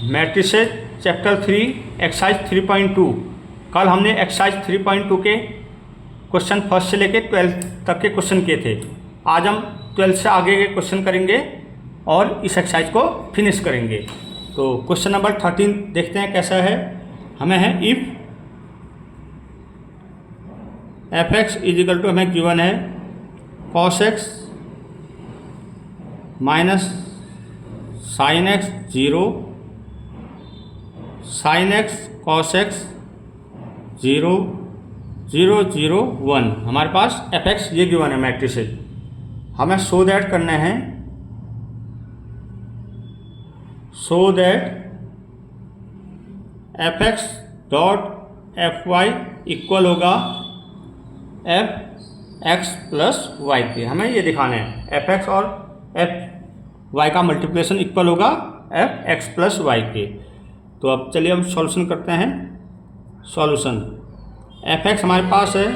Matrices chapter 3 exercise 3.2। कल हमने exercise 3.2 के क्वेश्चन फर्स्ट से लेके 12 तक के क्वेश्चन किए थे। आज हम 12 से आगे के क्वेश्चन करेंगे और इस एक्सरसाइज को फिनिश करेंगे। तो क्वेश्चन नंबर 13 देखते हैं कैसा है। हमें है if f x is equal to हमें गिवन है cos x minus sine x 0, sine x cos x 0, 0, 0, 1। हमारे पास एफ एक्स ये गिवन है मैट्रिक्स से। हमें सो दैट करना है, so that f x dot f y equal होगा एफ एक्स प्लस वाई के। हमें ये दिखाना है एफ एक्स और एफ वाई का मल्टीप्लिकेशन इक्वल होगा एफ एक्स प्लस वाई के। तो अब चलिए हम सॉल्यूशन करते हैं। सॉल्यूशन एफ एक्स हमारे पास है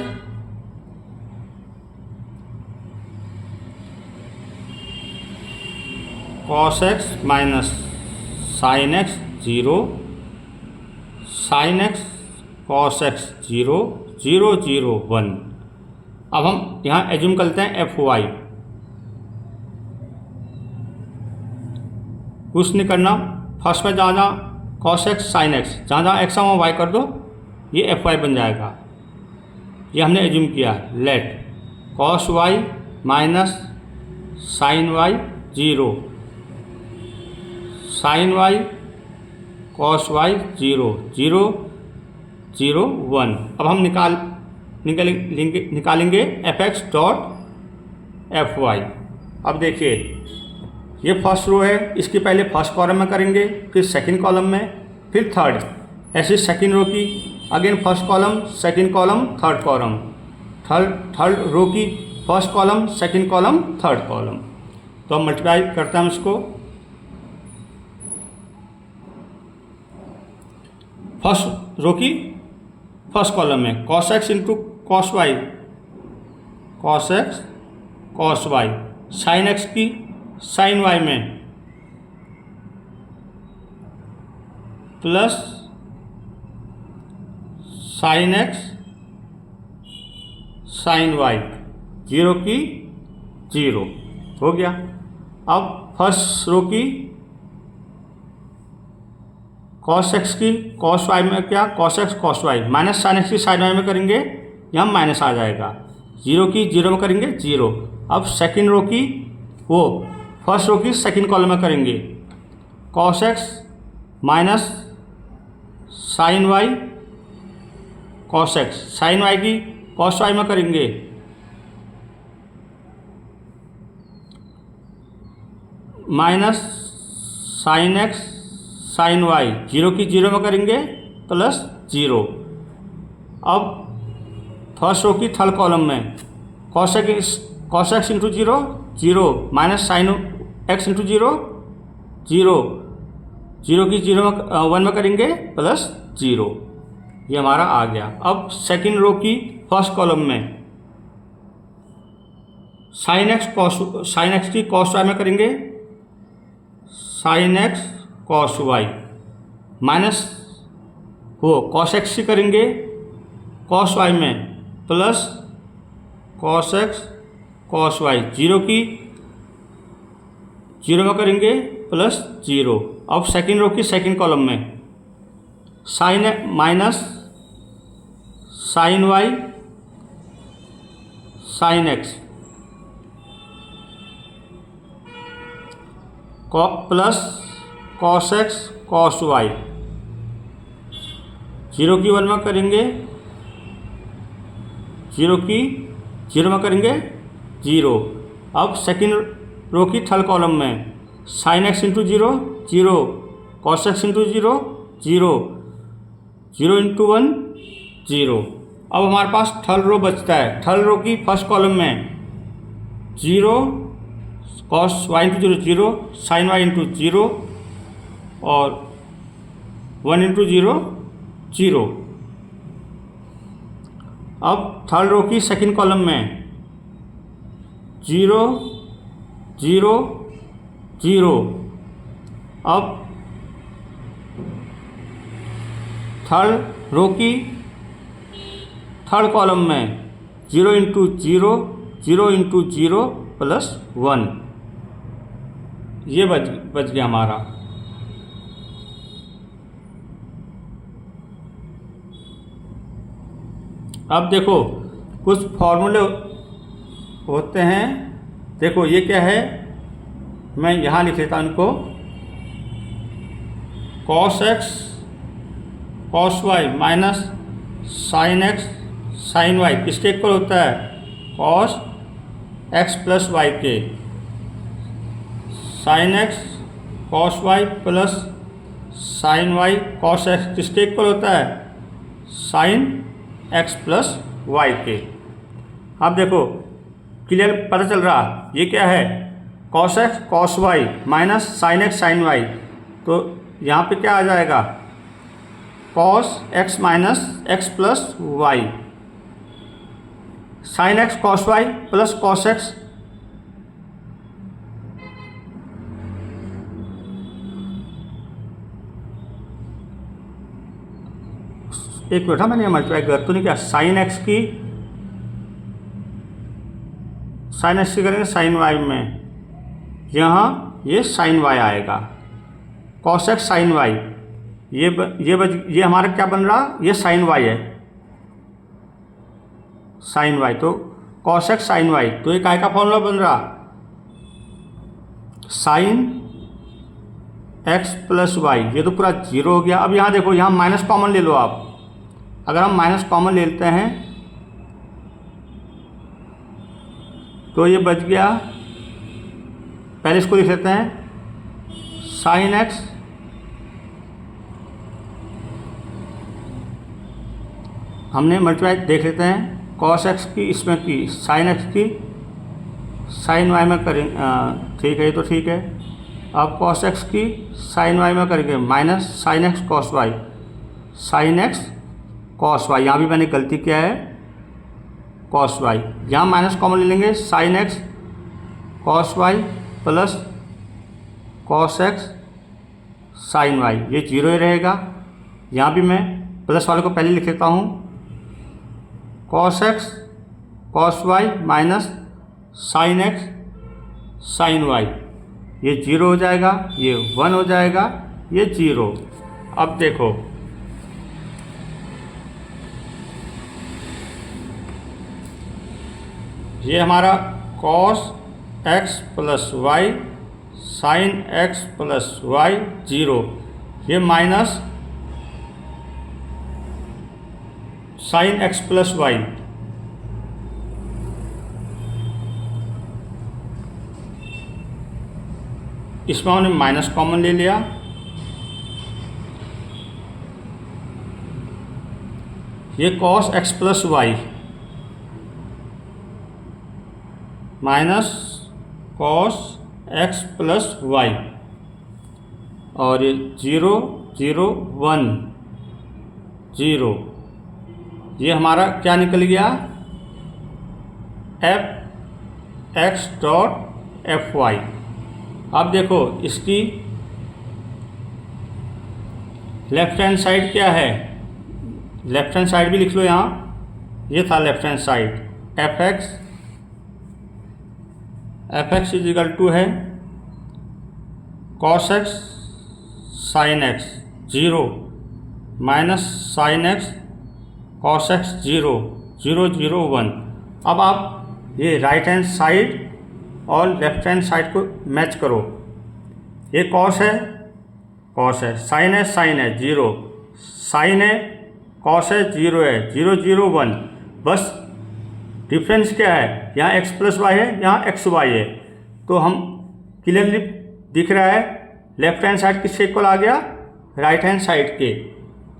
cos x minus sine x 0, sine x cos x 0, 0, 0, 1। अब हम यहाँ एज्यूम करते हैं एफ वाई। कुछ नहीं करना, फर्स्ट में जहाँ जहाँ कॉस एक्स साइन एक्स, जहाँ जहाँ एक्स वहाँ वाई कर दो, ये एफ वाई बन जाएगा। ये हमने एज्यूम किया। Let cos y minus sine y 0, sine y cos y 0, 0, 0, 1। अब हम निकालेंगे f x dot f y. अब देखिए ये फर्स्ट रो है, इसकी पहले फर्स्ट कॉलम में करेंगे, फिर सेकंड कॉलम में, फिर थर्ड। ऐसे सेकंड रो की again first column, second column, third column, third row की first column, second column, third column. तो हम मल्टीप्लाई करते हैं इसको। फर्स्ट रो की फर्स्ट कॉलम में cos x into cos y, cos x cos y, sine x की sine y में plus sine x sine y, 0 की 0 हो गया। अब फर्स्ट रो की कॉस एक्स की कॉस वाई में क्या, cos x cos y minus sine x की साइन वाई में करेंगे, यहाँ माइनस आ जाएगा। 0 की 0 में करेंगे 0। अब सेकंड रो की वो फर्स्ट रो की सेकंड कॉलम में करेंगे, cos x minus sine y cos x, sine y की कॉस वाई में करेंगे, minus sine x sine y, 0 की 0 में करेंगे प्लस 0। अब फर्स्ट रो की थर्ड कॉलम में cos x into 0, 0 minus sine x into 0, 0, 0 की 0 में 1 में करेंगे प्लस 0। ये हमारा आ गया। अब सेकंड रो की फर्स्ट कॉलम में साइन एक्स की कॉस वाई में करेंगे, sine x cos y minus वो कॉस एक्स की करेंगे कॉस वाई में plus cos x cos y, 0 की 0 में करेंगे प्लस 0। अब सेकंड रो की सेकंड कॉलम में sine minus sine y sine x plus cos x cos y, 0 की 1 में करेंगे, 0 की 0 में करेंगे 0। अब सेकंड रो की थर्ड कॉलम में sine x into 0, 0, cos x into 0, 0, 0 into 1, 0। अब हमारे पास थर्ड रो बचता है। थर्ड रो की फर्स्ट कॉलम में 0 cos y into 0, 0, sine y into 0 और 1 इंटू 0, 0। अब थर्ड रो की सेकंड कॉलम में 0, 0, 0। अब थर्ड रो की थर्ड कॉलम में 0 इंटू 0, 0 इंटू 0 प्लस 1, ये बच गया हमारा। अब देखो कुछ फॉर्मूले होते हैं, देखो ये क्या है, मैं यहाँ लिख लेता हूँ इनको, cos x cos y minus sin x sin y किसके इक्वल होता है, cos x प्लस वाई के, sin x cos y plus sin y cos x किसके इक्वल होता है, sin x प्लस वाई के। अब देखो क्लियर पता चल रहा, ये क्या है, cos x cos y minus sin x sin y, तो यहाँ पे क्या आ जाएगा, cos x minus x plus y, sin x cos y plus cos x, एक मिनट, मैंने मल्टीप्लाई कर तो नहीं किया, sin x की करेंगे sin y में, यहाँ ये sin y आएगा, cos x sin y, ये हमारा क्या बन रहा, ये sin y है, sin y, तो cos x sin y, तो ये काय का फॉर्मूला बन रहा, sin x प्लस वाई, ये तो पूरा 0 हो गया। अब यहाँ देखो, यहाँ माइनस कॉमन ले लो आप, अगर हम माइनस कॉमन ले लेते हैं तो ये बच गया, पहले इसको लिख लेते हैं, sin x हमने मल्टीप्लाई देख लेते हैं, cos x की इसमें की, sin x की sin y में करेंगे, ठीक है, ये तो ठीक है। अब cos x की sin y में करेंगे, minus sin x cos y, sin x cos y, यहाँ भी मैंने गलती किया है, cos y, यहाँ माइनस कॉमन ले लेंगे, sin x cos y plus cos x sin y, ये 0 ही रहेगा। यहाँ भी मैं प्लस वाले को पहले लिख लेता हूँ, cos x cos y minus sin x sin y, ये 0 हो जाएगा, ये 1 हो जाएगा, ये 0। अब देखो ये हमारा cos x plus y sin x plus y 0, ये minus sin x plus y, इसमें हमने माइनस कॉमन ले लिया, ये cos x plus y minus cos x plus y, और ये 0 0 1 0, ये हमारा क्या निकल गया, f x dot f y. अब देखो इसकी लेफ्ट हैंड साइड क्या है, लेफ्ट हैंड साइड भी लिख लो यहाँ, ये था left hand side, f x is equal to है cos x sin x 0 minus sin x cos x 0 0 0 1। अब आप ये राइट हैंड साइड और लेफ्ट हैंड साइड को मैच करो, ये cos है sin है 0, sin है cos है 0 है 0 0 1, बस डिफरेंस क्या है, यहाँ x प्लस वाई है, यहाँ एक्स वाई है, तो हम क्लियरली दिख रहा है लेफ्ट हैंड साइड किसके इक्वल आ गया, राइट हैंड साइड के,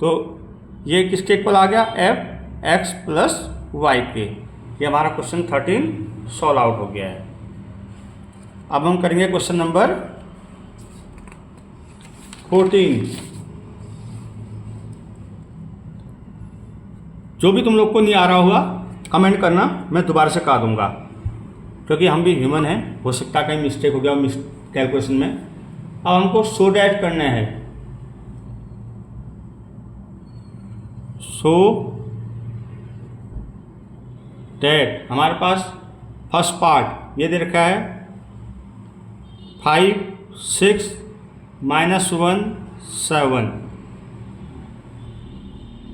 तो ये किसके इक्वल आ गया, एफ एक्स प्लस वाई के। ये हमारा क्वेश्चन 13 सॉल्व आउट हो गया है। अब हम करेंगे क्वेश्चन नंबर 14। जो भी तुम लोग को नहीं आ रहा होगा कमेंट करना, मैं दोबारा से करा दूंगा, क्योंकि हम भी ह्यूमन हैं, हो सकता है कहीं मिस्टेक हो गया कैलकुलेशन में। अब हमको सो डैट करना है, सो डेट हमारे पास फर्स्ट पार्ट ये दे रखा है 5 6 -1 7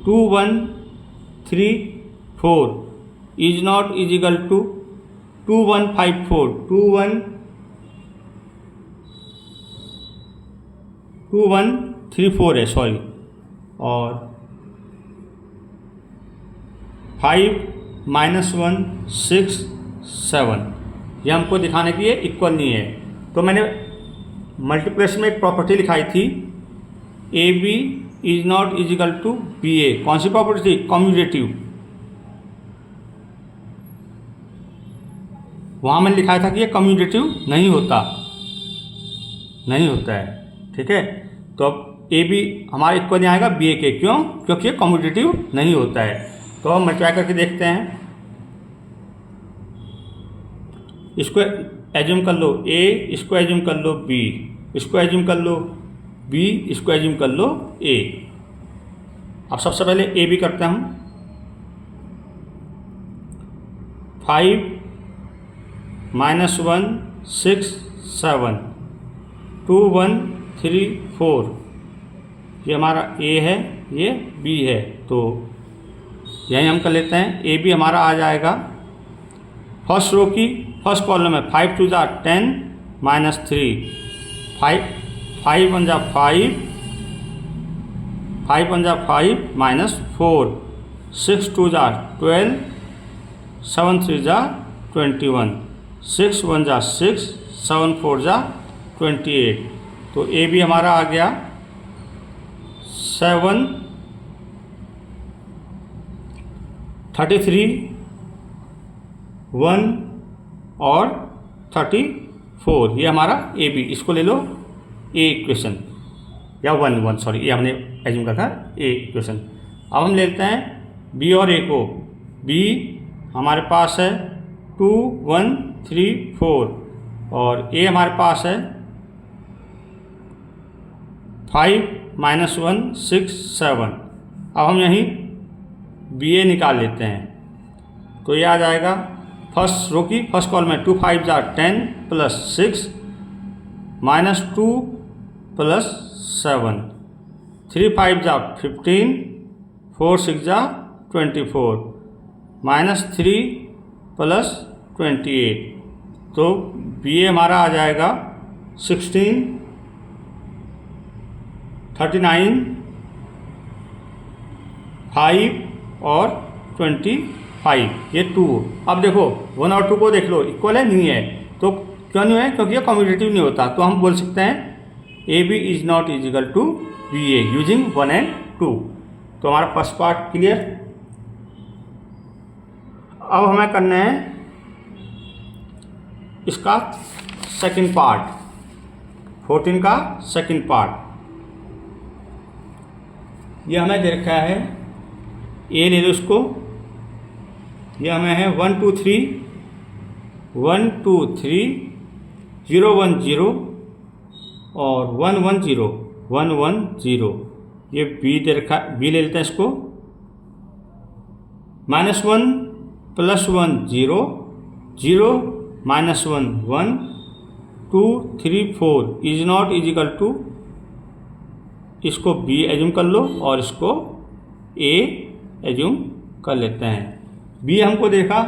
2 1 3 4 is not is equal to 2 1 5 4 2 1 3 4 है सॉरी, और 5 -1 6 7 ये हमको दिखाने के लिए इक्वल नहीं है। तो मैंने मल्टीप्लिकेशन में एक प्रॉपर्टी लिखाई थी A B is not is equal to B A. कौन सी प्रॉपर्टी थी? कम्यूटेटिव। वहाँ मैंने लिखा था कि ये कम्यूटेटिव नहीं होता है, ठीक है। तो अब ए बी हमारा इक्वल नहीं आएगा बी ए के, क्यों? क्योंकि ये कम्यूटेटिव नहीं होता है। तो हम मल्टीप्लाई करके देखते हैं। इसको एज्यूम कर लो ए, इसको एज्यूम कर लो बी, इसको एज्यूम कर लो बी, इसको एज्यूम कर लो ए। अब सबसे पहले ए बी करते हैं हम। 5 -1 6 7 2 1 3 4 ये हमारा ए है, ये बी है। तो यहीं हम कर लेते हैं। ए बी हमारा आ जाएगा फर्स्ट रो की फर्स्ट कॉलम है 5 2 जा 10 -3 5 1 जा 5 5 1 जा 5 -4 6 2 जा 12 7 3 जा 21 6 1 जा 6 7 4 जा 28। तो ए बी हमारा आ गया 7 33 1 और 34 ये हमारा ए बी। इसको ले लो ए इक्वेशन, या 1 सॉरी, ये हमने एज्यूम करा था ए इक्वेशन। अब हम लेते हैं बी और ए को। बी हमारे पास है 2 1 3 4 और ए हमारे पास है 5 -1 6 7। अब हम यहीं बी ए निकाल लेते हैं। तो ये आ जाएगा फर्स्ट रो की फर्स्ट कॉलम में 2 5 जा 10 +6 -2 +7 3 5 जा 15 4 6 जा 24 -3 +28। तो बी ए हमारा आ जाएगा 16 39 5 और 25 ये 2। अब देखो 1 और 2 को देख लो, इक्वल है नहीं है। तो क्यों नहीं है? क्योंकि ये कम्यूटेटिव नहीं होता। तो हम बोल सकते हैं A B is not is equal to B A using 1 and 2। तो हमारा फर्स्ट पार्ट क्लियर। अब हमें करना है इसका सेकंड पार्ट, 14 का सेकंड पार्ट। ये हमें दे रखा है ए ले लो इसको। ये हमें है 1 2 3 1 2 3 0 1 0 और 1 1 0 1 1 0। ये बी दे रखा, बी ले लेते हैं इसको। -1 +1 0 0 -1 1 2 3 4 is not is equal to, इसको बी एज्यूम कर लो और इसको ए एज्यूम कर लेते हैं। बी हमको देखा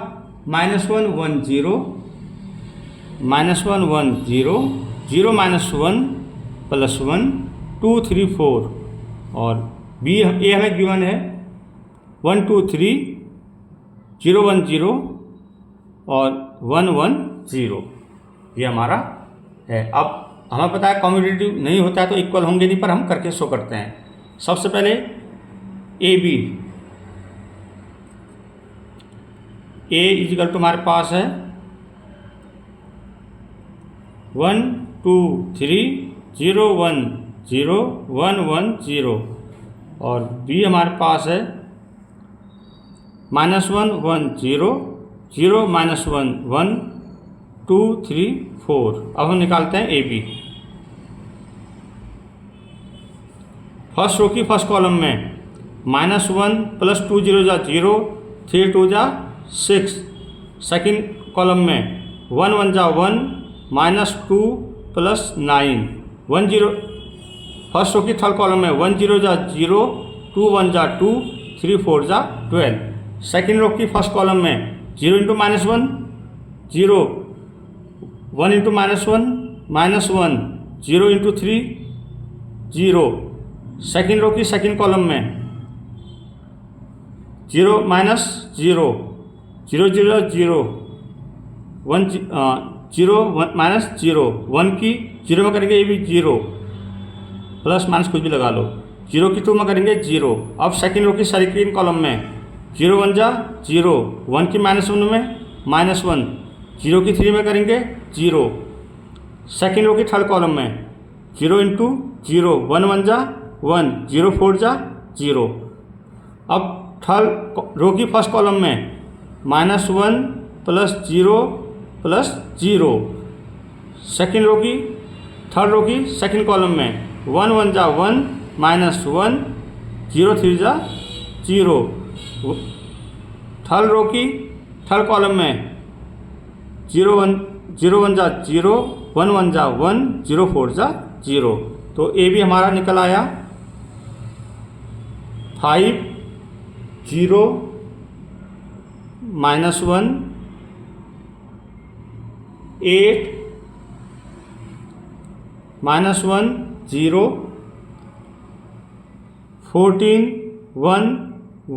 -1 1 0 -1 1 0 0 -1 +1 2 3 4 और बी ए हमें गिवन है 1 2 3 0 1 0 और 1 1 0 ये हमारा है। अब हमें पता है कम्यूटेटिव नहीं होता है तो इक्वल होंगे नहीं, पर हम करके शो करते हैं। सबसे पहले A B, A is equal to हमारे पास है 1 2 3 0 1 0 1 1 0 और बी हमारे पास है -1 1 0 0 -1 1 2 3 4। अब हम निकालते हैं ए बी। फर्स्ट रो की फर्स्ट कॉलम में -1 प्लस 2 0 जा 0, 3 2 जा 6। सेकेंड कॉलम में 1 1 जा 1, -2 प्लस 9, 1 0। फर्स्ट रो की थर्ड कॉलम में 1 0 जा 0, 2 1 जा 2, 3 4 जा 12। सेकेंड रो की फर्स्ट कॉलम में 0 into -1 0, 1 into -1 -1, 0 into 3 0। Second row की सेकेंड कॉलम में 0 -0, 0 0 0, 1 0 -0, 1 की 0 में करेंगे ये भी 0, प्लस माइनस कुछ भी लगा लो। 0 की 2 में करेंगे 0। अब सेकेंड रो की सेकेंड कॉलम में 0 1 जा 0, 1 की -1 में -1, 0 की 3 में करेंगे 0। सेकेंड रो की थर्ड कॉलम में 0 इंटू 0, 1 1 जा 1, 0 4 जा 0। अब थर्ड रो की फर्स्ट कॉलम में -1 प्लस 0 प्लस 0। सेकेंड रो की थर्ड रो की सेकेंड कॉलम में 1 1 जा 1, -1, 0 3 जा 0। थर्ड रो की थर्ड कॉलम में 0 1 जा 0, 1 1 जा 1, 0 4 जा 0। तो ए भी हमारा निकल आया 5 0 -1 8 -1 0 14 1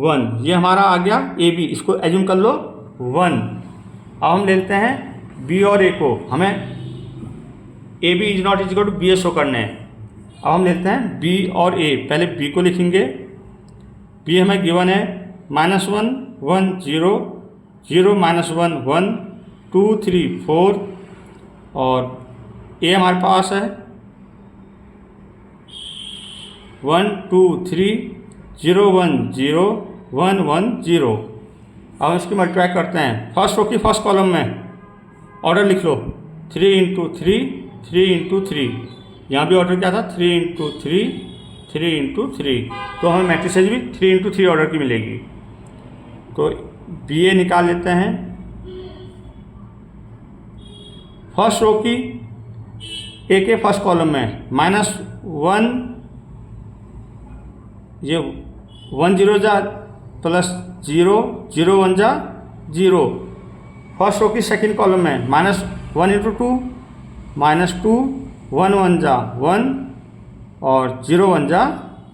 1। ये हमारा आ गया ए बी। इसको एज्यूम कर लो 1। अब हम लेते हैं बी और ए को। हमें A B is not equal to B A show करने हैं। अब हम लेते हैं बी और ए। पहले बी को लिखेंगे। बी हमें गिवन है -1 1 0 0 -1 1 2 3 4 और ए हमारे पास है 1 2 3 0 1 0 1 1 0। अब इसकी मल्टीप्लाई करते हैं। फर्स्ट रो की फर्स्ट कॉलम में ऑर्डर लिख लो 3 इंटू 3 3 इंटू 3। यहाँ भी ऑर्डर क्या था 3 इंटू 3 3 इंटू 3। तो हमें मैट्रिसेज भी 3 इंटू 3 ऑर्डर की मिलेगी। तो बी ए निकाल लेते हैं। फर्स्ट रो की ए के फर्स्ट कॉलम में -1, ये 1 0 जा प्लस 0 0 1 जा 0। फर्स्ट रो की सेकेंड कॉलम में -1 इंटू 2 -2 1 1 जा 1 और 0 1 जा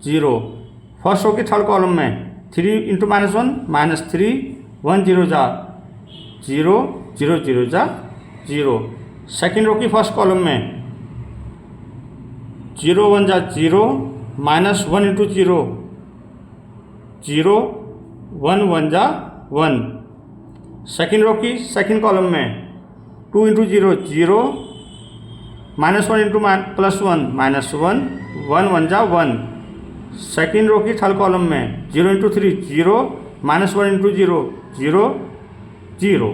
0। फर्स्ट रो की थर्ड कॉलम में 3 इंटू -1 -3 1 0 जा 0 0 0 जा 0। सेकेंड रो की फर्स्ट कॉलम में 0 1 जा 0 -1 इंटू 0 0 1 1 जा 1। सेकेंड रो की सेकेंड कॉलम में 2 इंटू 0 0 -1 इंटू +1 -1 1 1 जा 1। सेकेंड रो की थर्ड कॉलम में 0 इंटू 3 0 -1 इंटू 0 0 0।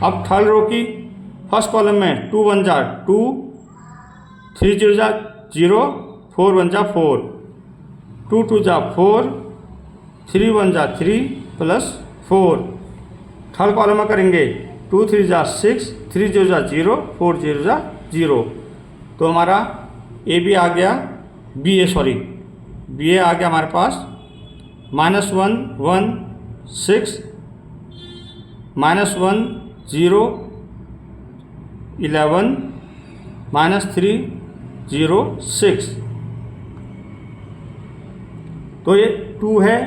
अब थर्ड रो की फर्स्ट कॉलम में 2 1 जा 2 3 0 जा 0 4 1 जा 4 2 2 जा 4 3 1 जा 3 प्लस 4। थर्ड कॉलम में करेंगे 2 3 जा 6 3 0 जा 0 4 0 जा 0। तो हमारा ए बी आ गया बी ए आ गया हमारे पास -1 1 6 -1 0 11 -3 0 6। तो ये 2 है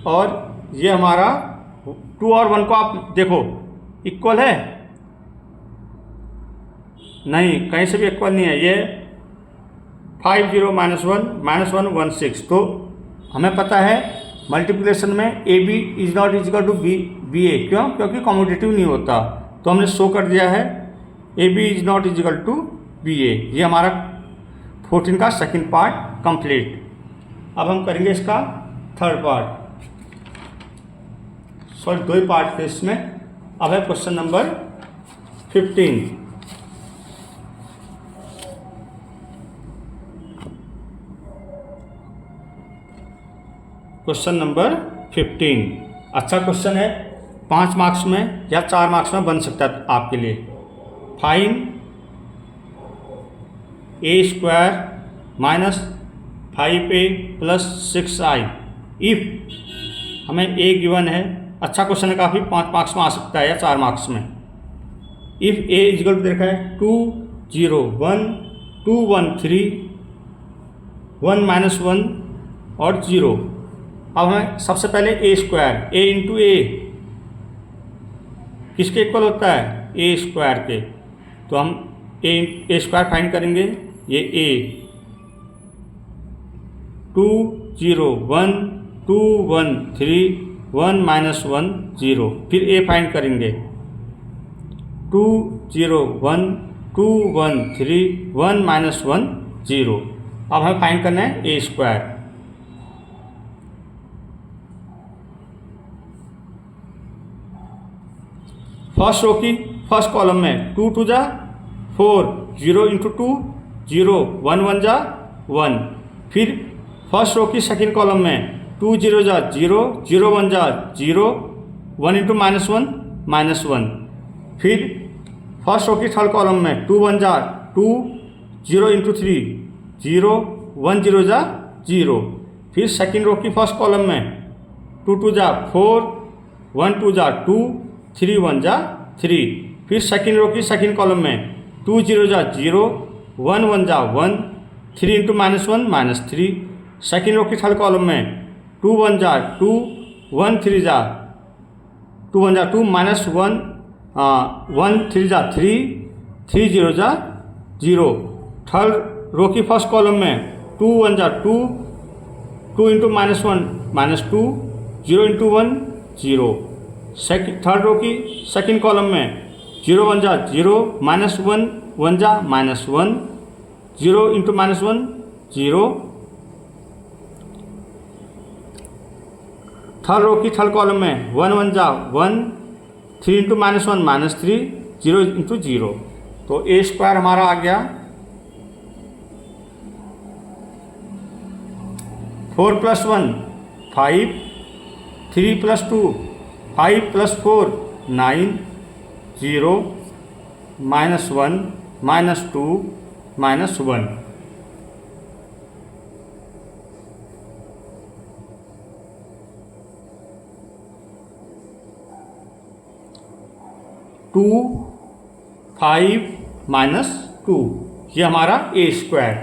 और ये हमारा 2 और 1 को आप देखो इक्वल है नहीं, कहीं से भी इक्वल नहीं है। ये 5 0 -1 1 6। तो हमें पता है मल्टीप्लिकेशन में A B is not equal to B A. क्यों? क्योंकि कॉम्पिटिटिव नहीं होता। तो हमने शो कर दिया है A B is not equal to B A. ये हमारा 14 का सेकंड पार्ट कंप्लीट। अब हम करेंगे इसका थर्ड पार्ट। सॉरी 2 पार्ट थे इसमें। अब है क्वेश्चन नंबर 15। Question number 15। अच्छा क्वेश्चन है, 5 मार्क्स में या 4 मार्क्स में बन सकता है आपके लिए। Fine A square minus 5a plus 6i if हमें ए गिवन है। अच्छा क्वेश्चन है काफ़ी, 5 मार्क्स में आ सकता है या 4 मार्क्स में। इफ ए इजिकल टू देखा है 2 0 1 2 1 3 1 माइनस 1 और 0। अब हमें सबसे पहले ए स्क्वायर, ए इंटू ए किसके इक्वल होता है? ए स्क्वायर के। तो हम ए स्क्वायर फाइंड करेंगे। ये ए 2 0 1 2 1 3 1 माइनस 1 0। फिर ए फाइंड करेंगे 2 0 1 2 1 3 1 माइनस 1 0। अब हमें फाइंड करना है ए स्क्वायर। फर्स्ट रो की फर्स्ट कॉलम में 2 2 जा 4 0 इंटू 2 0 1 1 जा 1। फिर फर्स्ट रो की सेकेंड कॉलम में 2 0 जा 0 0 1 जा 0 1 इंटू माइनस 1 माइनस 1। फिर फर्स्ट रो की थर्ड कॉलम में 2 1 जा 2 0 इंटू 3 0 1 0 जा 0। फिर सेकेंड रो की फर्स्ट कॉलम में 2 2 जा 4 1 2 जा 2 3 1 जा 3। फिर सेकेंड रो की सेकेंड कॉलम में 2 0 जा 0 1 1 जा 1 3 into minus 1 minus 3। Second row की थर्ड कॉलम में 2 1 जा 2 1 3 जा 2 1 जा 2 माइनस 1 1 3 जा 3 3 0 जा 0। थर्ड रो की फर्स्ट कॉलम में 2 1 जा 2 2 into minus 1 minus 2 0 into 1 0। Third row की सेकेंड कॉलम में 0 1 जा 0 माइनस 1 1 जा minus 1 0 into minus 1 0। Third row की थर्ड कॉलम में 1 1 जा 1 3 इंटू माइनस 1 माइनस 3 0 इंटू 0। तो ए स्क्वायर हमारा आ गया 4 plus 1 5 3 plus 2 5 plus 4 9 0 minus 1 minus 2 minus 1। Two 5 minus 2 ये हमारा ए स्क्वायर।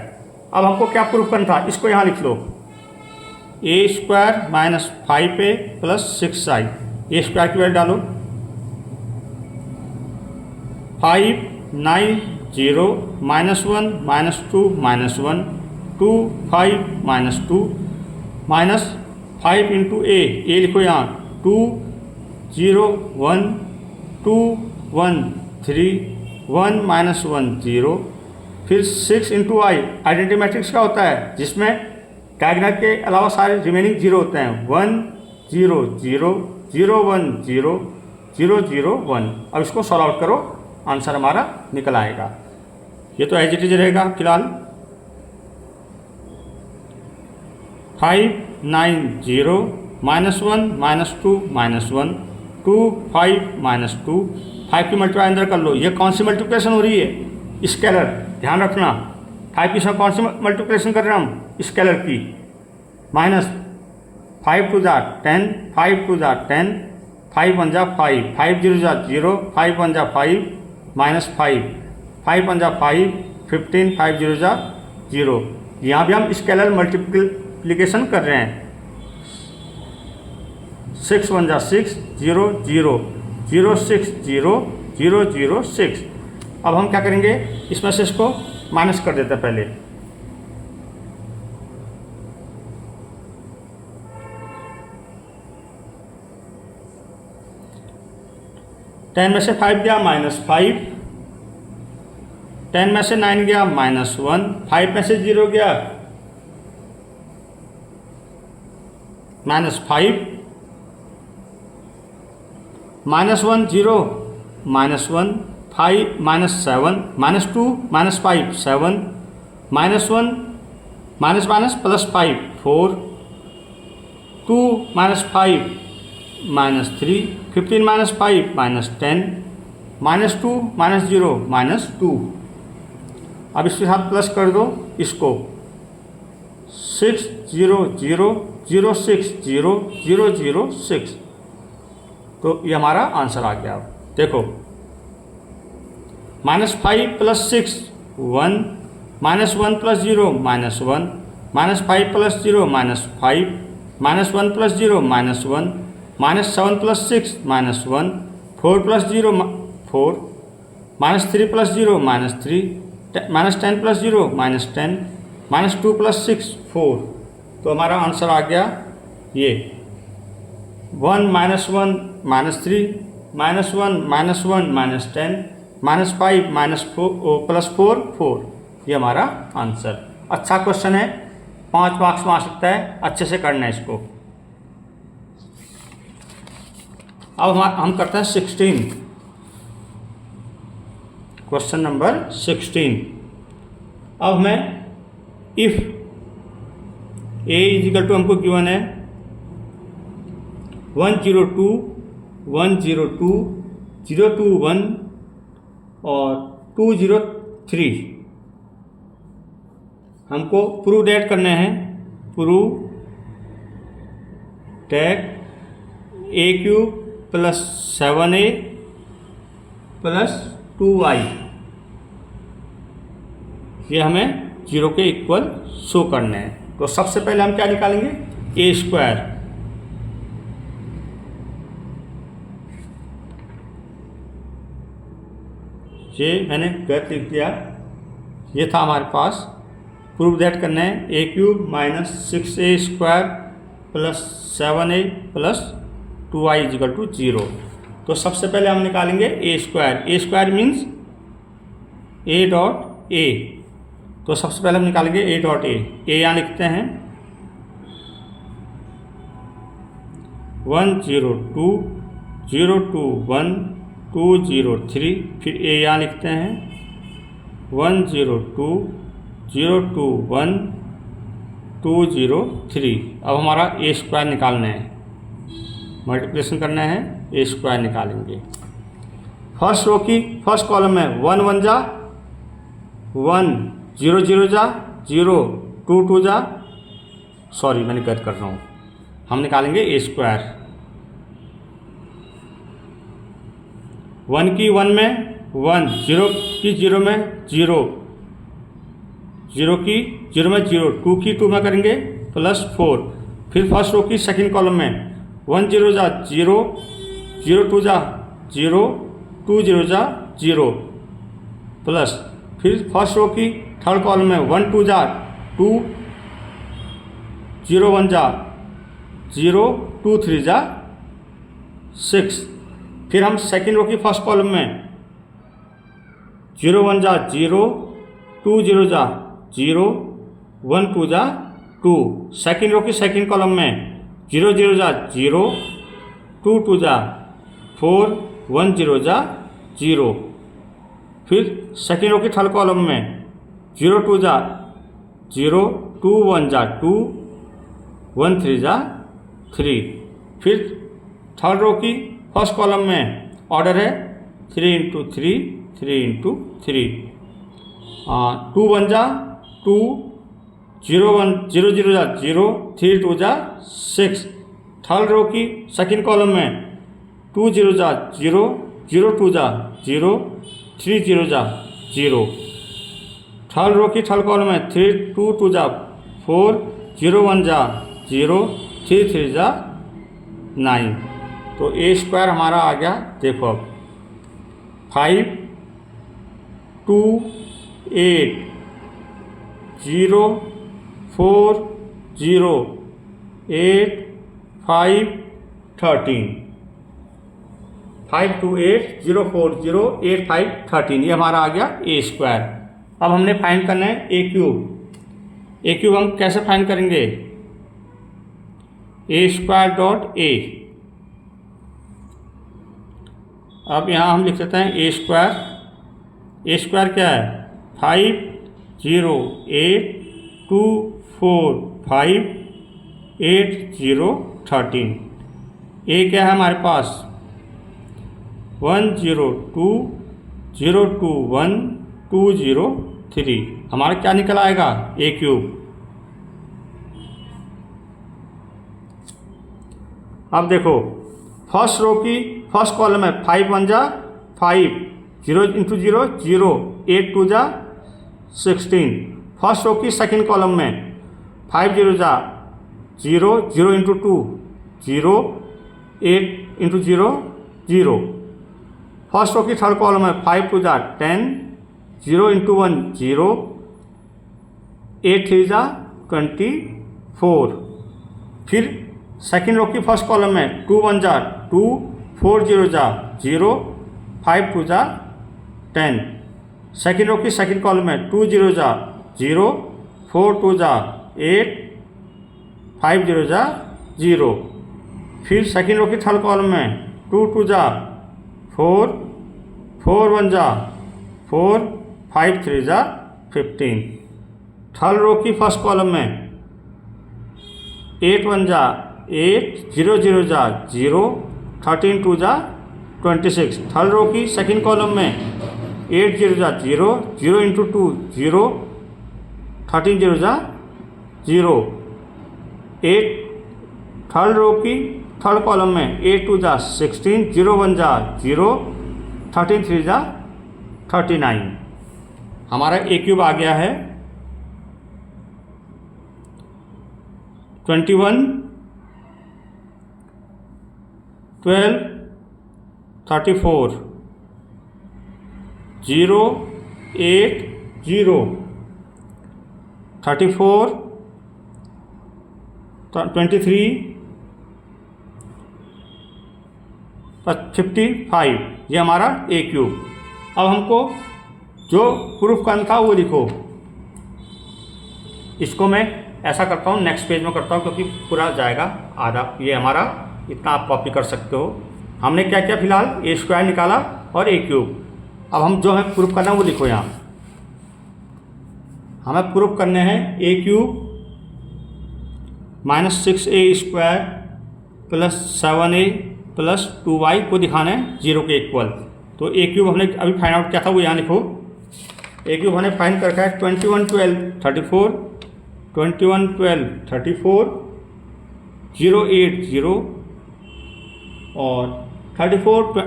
अब हमको क्या प्रूफ करना था? इसको यहाँ लिख लो, a square minus 5a plus 6i। A square की वैल्यू डालो 5 9 0 minus 1 minus 2 minus 1 2 5 minus 2 minus 5 into a लिखो यहाँ 2 0 1 2 1 3 1 माइनस 1 0। फिर 6 इंटू आई। आइडेंटिटी मैट्रिक्स क्या होता है? जिसमें डायगोनल के अलावा सारे रिमेनिंग जीरो होते हैं। 1 0 0 0 1 0 0 0 1। अब इसको सॉल्व आउट करो, आंसर हमारा निकल आएगा। ये तो एज इट इज रहेगा फिलहाल। 5 9 0 माइनस 1 माइनस 2 माइनस 1 2 5 माइनस 2 5 की मल्टीप्लाई अंदर कर लो। ये कौन सी मल्टीप्लिकेशन हो रही है? स्केलर। ध्यान रखना 5 की साथ कौन सी मल्टीप्लिकेशन कर रहे हैं हम? स्केलर की। माइनस 5 2 जा 10 5 2 जा 10 5 1 जा 5 5 0 जा 0 5 1 जा 5 माइनस 5 5 1 जा 5 15 5 0 जा 0। यहाँ भी हम स्केलर मल्टीप्लिकेशन कर रहे हैं। 6 1 जा 6 0 0 0 6 0 0 0 6। अब हम क्या करेंगे? इसमें से इसको माइनस कर देते हैं पहले। टेन में से 5 गया माइनस 5, 10 में से 9 गया माइनस 1, 5 में से 0 गया minus 5, minus 1 0 minus 1 5 minus 7 minus 2 minus 5 7 minus 1 minus minus plus 5 4 2 minus 5 minus 3, 15 minus 5 minus 10, minus 2 minus 0 minus 2। अब इसके साथ प्लस कर दो इसको, 6 0 0 0 6 0 0 0 6। तो ये हमारा आंसर आ गया। देखो, -5 + 6 1, -1 + 0 -1, -5 + 0 -5, -1 + 0 -1, -7 + 6 -1, 4 + 0 4, -3 + 0 -3, -10 + 0 -10, -2 + 6 4। तो हमारा आंसर आ गया ये 1 -1 -3, -1 -1 -10, -5 +4 4। ये हमारा आंसर। अच्छा क्वेश्चन है, 5 मार्क्स में आ सकता है, अच्छे से करना है इसको। अब हम करते हैं 16, क्वेश्चन नंबर 16। अब मैं इफ a = हमको गिवन है 102 102 021 और 203। हमको प्रूव डेट करने हैं। Prove that a³ + 7a + 2y, ये हमें 0 के इक्वल शो करने हैं। तो सबसे पहले हम क्या निकालेंगे, a²। ये मैंने गलत लिख दिया, ये था हमारे पास। प्रूव दैट करना है a³ - 6a² + 7a + 2y = 0। तो सबसे पहले हम निकालेंगे a²। Means a.a। तो सबसे पहले हम निकालेंगे a.a। यहाँ लिखते हैं 102 021 203। फिर a यहाँ लिखते हैं 102 021 203। अब हमारा a² निकालना है, मल्टीप्लिकेशन करना है, a² निकालेंगे। फर्स्ट रो की फर्स्ट कॉलम में 1 1 जा 1, 0 0 जा 0, 2 2 जा, सॉरी मैंने गलत कर रहा हूँ, हम निकालेंगे a²। 1 की 1 में 1, 0 की 0 में 0, 0 की 0 में 0, 2 की 2 में करेंगे +4। फिर फर्स्ट रो की सेकंड कॉलम में 1 0 जा 0, 0 2 जा 0, 2 0 जा 0 प्लस। फिर फर्स्ट रो की थर्ड कॉलम में 1 2 जा 2, 0 1 जा 0, 2 3 जा 6। फिर हम सेकंड रो की फर्स्ट कॉलम में 0 1 जा 0, 2 0 जा 0, 1 2 जा 2। सेकंड रो की सेकंड कॉलम में 0 0 जा 0, 2 2 जा 4, 1 0 जा 0। फिर सेकंड रो की थर्ड कॉलम में 0 2 जा 0, 2 1 जा 2, 1 3 जा 3। फिर थर्ड रो की फर्स्ट कॉलम में ऑर्डर है 3 × 3 3 × 3। 2 1 जा 2, 0 1 0 0 जा 0, 3 2 जा 6। थर्ड रो की सेकंड कॉलम में 2 0 जा 0, 0 2 जा 0, 3 0 जा 0। थर्ड रो की थर्ड कॉलम में 3 2 2 जा 4, 0 1 जा 0, 3 3 जा 9। तो a² हमारा आ गया। देखो अब 5 2 8 0 4 0 8 5 13। 5 2 8 0 4 0 8 5 13, ये हमारा आ गया a²। अब हमने फाइंड करना है a³ हम कैसे फाइंड करेंगे, a².a। अब यहाँ हम लिख सकते हैं a² क्या है 5 0 8 2 4 5 8 0 13। ए क्या है हमारे पास 1 0 2 0 2 1 2 0 3। हमारा क्या निकल आएगा ए क्यूब। अब देखो फर्स्ट रो की फर्स्ट कॉलम है 5 1 जा 5 0 इंटू 0 0 8 2 जा 16। फर्स्ट रो की सेकंड कॉलम में 5 0 जा 0 0 इंटू 2 0 8 इंटू 0 0। फर्स्ट रो की थर्ड कॉलम है 5 2 जा 10 0 इंटू 1 0 8 3 जा 24। फिर सेकेंड रो की फर्स्ट कॉलम में 2 1 जा 2 4 0 जा 0 5 2 जा 10। सेकेंड रो की सेकेंड कॉलम में 2 0 जा 0 4 2 जा 8 5 0 जा 0। फिर सेकेंड रो की थर्ड कॉलम में 2 2 जा 4 4 1 जा 4 5 3 जा 15। थर्ड रो की फर्स्ट कॉलम में 8 1 जा 8 0 0 जा 0 13 2 जा 26। थर्ड रो की सेकेंड कॉलम में 8 0 जा 0 0 इंटू 2 0 13 0 जा 0 8। थर्ड रो की थर्ड कॉलम में 8 2 जा 16 0 1 जा 0 13 3 जा 39। हमारा ए क्यूब आ गया है 21 12 34 0 8 0 34 23 55। ये हमारा ए क्यूब। अब हमको जो प्रूफ करना था वो लिखो। इसको मैं ऐसा करता हूँ, नेक्स्ट पेज में करता हूँ क्योंकि पूरा जाएगा आधा। ये हमारा इतना आप कॉपी कर सकते हो। हमने क्या किया फिलहाल ए स्क्वायर निकाला और ए क्यूब। अब हम जो हमें प्रूफ करना है वो लिखो यहाँ। हमें प्रूफ करने हैं a cube minus 6a square plus 7a plus 2y को दिखाना है 0 के इक्वल। तो ए क्यूब हमने अभी फाइंड आउट किया था वो यहाँ लिखो। ए क्यूब हमने फाइंड कर रखा है 21 12 34 21 12 34 0 8 0 और 34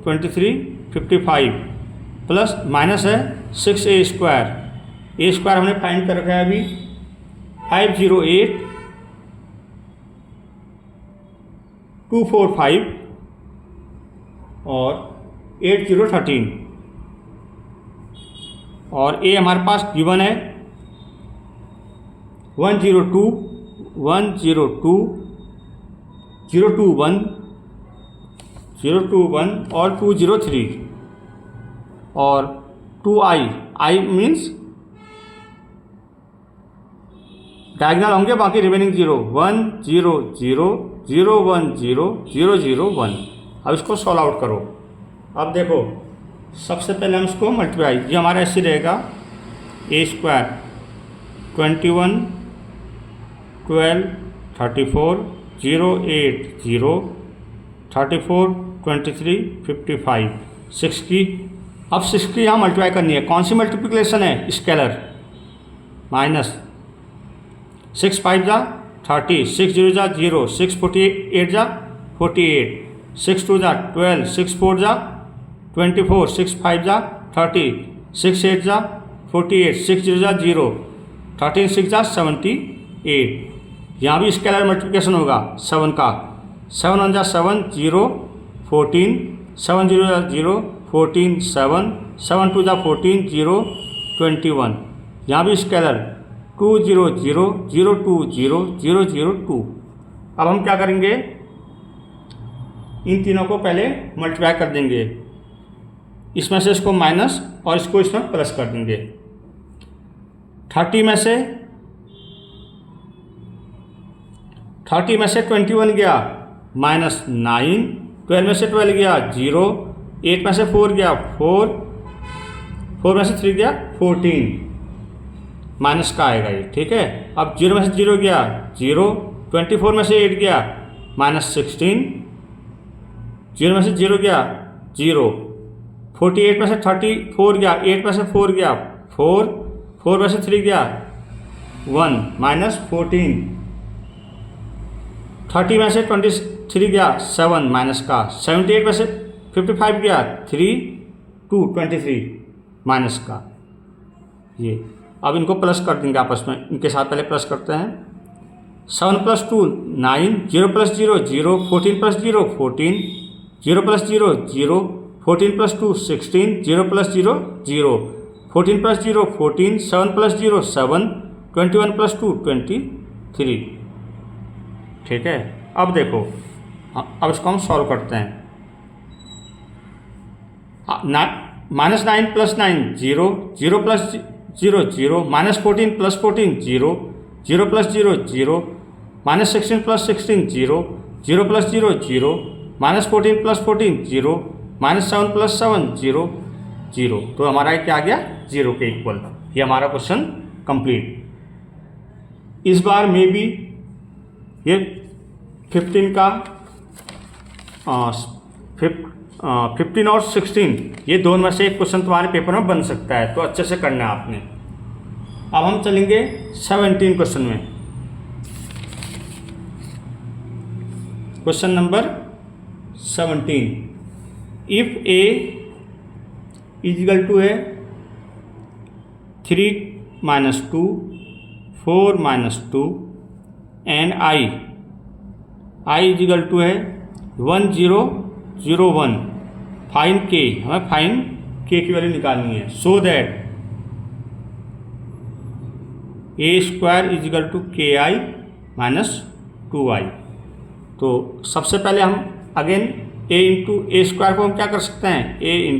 23 55 प्लस माइनस है 6a स्क्वायर। ए स्क्वायर हमने फाइंड कर रखा है अभी 508 245 और 8013 और ए हमारे पास गिवन है 102 102 021 021 और 203 और 2i मीन्स डायगोनल होंगे, बाकी रिमेनिंग 0 1 0 0 0 1 0 0 0 1। अब इसको सॉल्व आउट करो। अब देखो सबसे पहले हम इसको मल्टीप्लाई, ये हमारा ऐसे रहेगा ए स्क्वायर 21 12 34 0 8 0 34 23 55 6 की। अब 6 की यहाँ मल्टीप्लाई करनी है। कौन सी मल्टीप्लिकेशन है? स्केलर। माइनस 6 5 जा 30 6 0 जा 0 6 48 जा 48 6 2 जा 12 6 4 जा 24 6 5 जा 30 6 8 जा 48 6 0 जा 0 13 6 जा 78। यहाँ भी स्केलर मल्टीप्लिकेशन होगा 7 का। 7 1 जा 7 0 14 7 0 जा 0 14 7 7 2 जा 14 0 21। यहाँ भी स्केलर 2 0 0 0 2 0 0 0 2। अब हम क्या करेंगे, इन तीनों को पहले मल्टीप्लाई कर देंगे। इसमें से इसको माइनस और इसको इसमें प्लस कर देंगे। 30 में से 21 गया माइनस 9, 12 में से 12 गया 0, 8 में से 4 गया 4, 4 में से 3 गया 14 माइनस का आएगा ये, ठीक है। अब 0 में से 0 गया 0, 24 में से 8 गया -16, 0 में से 0 गया 0, 48 में से 34 गया, 8 में से 4 गया 4, 4 में से 3 गया 1 -14, 30 में से 23 गया 7 माइनस का, 78 में से 55 गया 3 2 23 माइनस का। ये अब इनको प्लस कर देंगे आपस में, इनके साथ पहले प्लस करते हैं। 7 + 2 9, 0 + 0 0, 14 + 0 14, 0 + 0 0, 14 + 2 16, 0 + 0 0, 14 + 0 14, 7 + 0 7, 21 + 2 23। ठीक है, अब देखो, अब इसको हम सॉल्व करते हैं। -9 + 9 0, 0 + 0 0, -14 + 14 0, 0 + 0 0, -16 + 16 0, 0 + 0 0, -14 + 14 0, -7 + 7 0 0। तो हमारा क्या आ गया 0 के इक्वल। ये हमारा क्वेश्चन कंप्लीट। इस बार में भी ये 15 का 15 और 16 ये दोनों में से एक क्वेश्चन तुम्हारे पेपर में बन सकता है, तो अच्छे से करना है आपने। अब हम चलेंगे 17 क्वेश्चन में। क्वेश्चन नंबर 17, इफ a = है 3 - 2 4 - 2 एंड i = है 1 0 0 1, फाइंड k, हमें फाइंड k की वैल्यू निकालनी है। So that a² = ki - 2i। तो सबसे पहले हम अगेन a × a² को हम क्या कर सकते हैं, a ×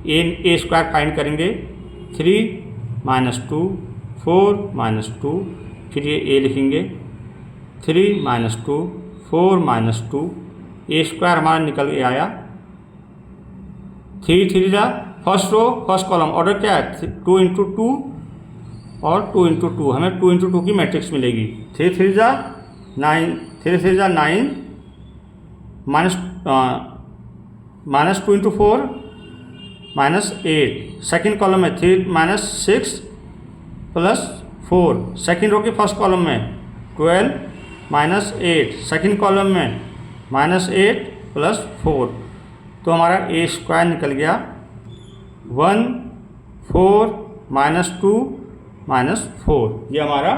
a² फाइंड करेंगे। 3 - 2 4 - 2, फिर ये a लिखेंगे, 3 - 2 4 - 2, a² हमारा निकल के आया। 3 3 first row first column, order क्या है 2 × 2 और 2 × 2, हमें 2 × 2 की मैट्रिक्स मिलेगी। 3 3 9, 3 3 9, -2 × 4 -8, सेकेंड कॉलम में 3 -6 + 4, सेकेंड रो की फर्स्ट कॉलम में 12 -8, सेकेंड कॉलम में -8 + 4। तो हमारा a² निकल गया 1 4 -2 -4, ये हमारा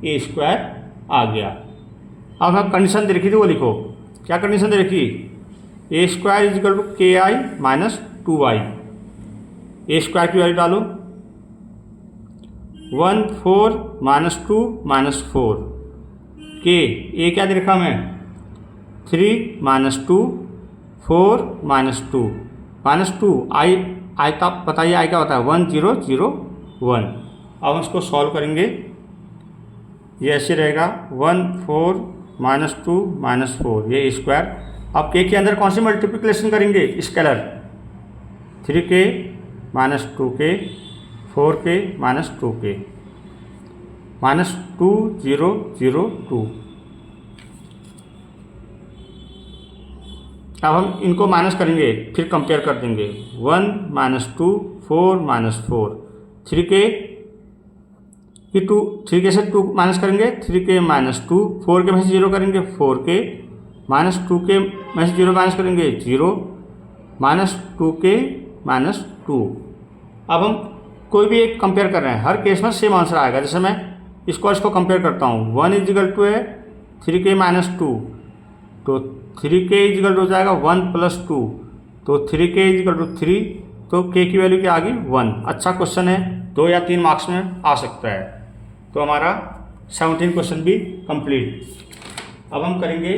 a² आ गया। अब हम कंडीशन दे रखी थी वो लिखो, क्या कंडीशन दे रखी, a² = ki - 2i। a² की वैल्यू डालो 1 4 -2 -4, k a क्या दे रखा हमें 3 - 2 4 -2 -2, i का बताइए i क्या होता है 1 0 0 1। अब हम इसको सॉल्व करेंगे, ये ऐसे रहेगा 1 4 -2 -4, ये a²। अब k के अंदर कौन सी मल्टीप्लिकेशन करेंगे, scalar, 3k - 2k 4k - 2k -2 0 0 2। अब हम इनको माइनस करेंगे, फिर कंपेयर कर देंगे। 1 - 2 4 -4, 3k की 3k से 2 माइनस करेंगे, 3k - 2, 4k में से 0 करेंगे 4k, -2k में से 0 माइनस करेंगे 0, -2k - 2। अब हम कोई भी एक कंपेयर कर रहे हैं, हर केस में सेम आंसर आएगा। जैसे मैं इसको कंपेयर करता हूँ, 1 = है 3k - 2, तो 3k = हो जाएगा 1 + 2, तो 3k = 3, तो k की वैल्यू क्या आ गई 1। अच्छा क्वेश्चन है, 2 या 3 मार्क्स में आ सकता है। तो हमारा 17 क्वेश्चन भी कंप्लीट। अब हम करेंगे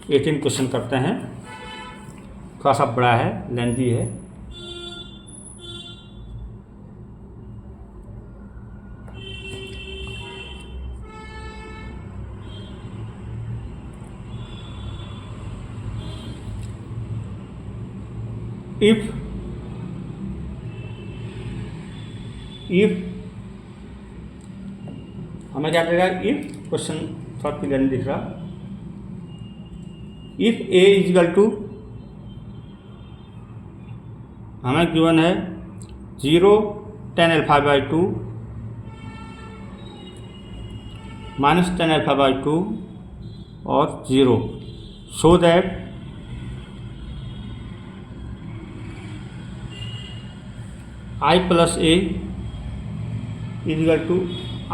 18 क्वेश्चन करते हैं, थोड़ा सा बड़ा है, लेंथी है। If इफ हमें क्या करेगा, इफ क्वेश्चन थोड़ा क्लियर नहीं दिख रहा, इफ ए इजिकल टू, हमें गिवन है 0 tan alpha by 2 minus tan alpha by 2 और 0, so that i plus A equal to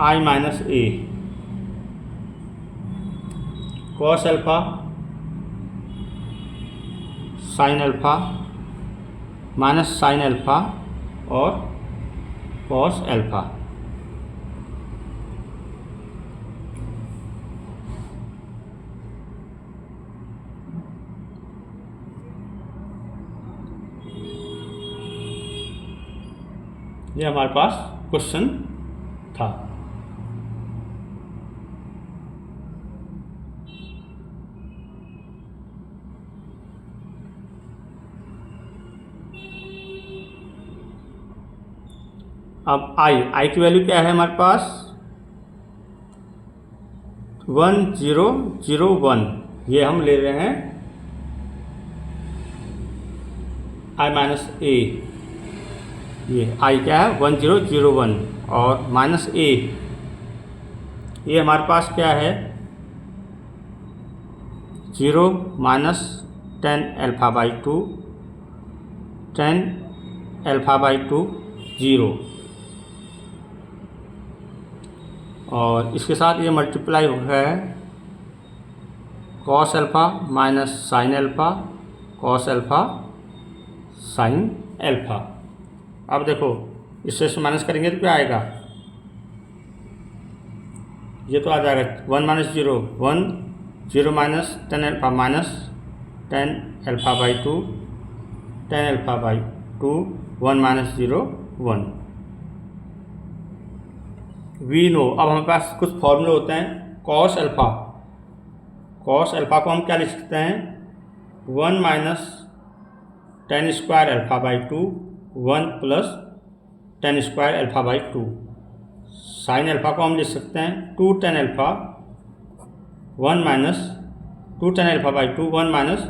i minus A, cos alpha sine alpha minus sine alpha और cos alpha. ये हमारे पास question था। अब आई की value क्या है हमारे पास, 1 0 0 1, ये हम ले रहे हैं आई माइनस ए, ये आई क्या है 1 0 0 1 और माइनस ए, ये हमारे पास क्या है 0 minus tan alpha by 2 tan alpha by 2 0, और इसके साथ ये मल्टीप्लाई हो गया है cos alpha minus sine alpha cos alpha sine alpha. अब देखो इससे माइनस करेंगे तो क्या आएगा, ये तो आ जाएगा 1 minus 0 1 0 minus tan alpha minus tan alpha by 2 tan alpha by 2 1 minus 0 1। We know, अब हमारे पास कुछ फॉर्मूले होते हैं, कॉस अल्फ़ा को हम क्या लिख सकते हैं 1 minus tan square alpha by 2 1 plus tan square alpha by 2। Sine alpha को हम लिख सकते हैं 2 tan alpha 1 minus 2 tan alpha by 2 1 minus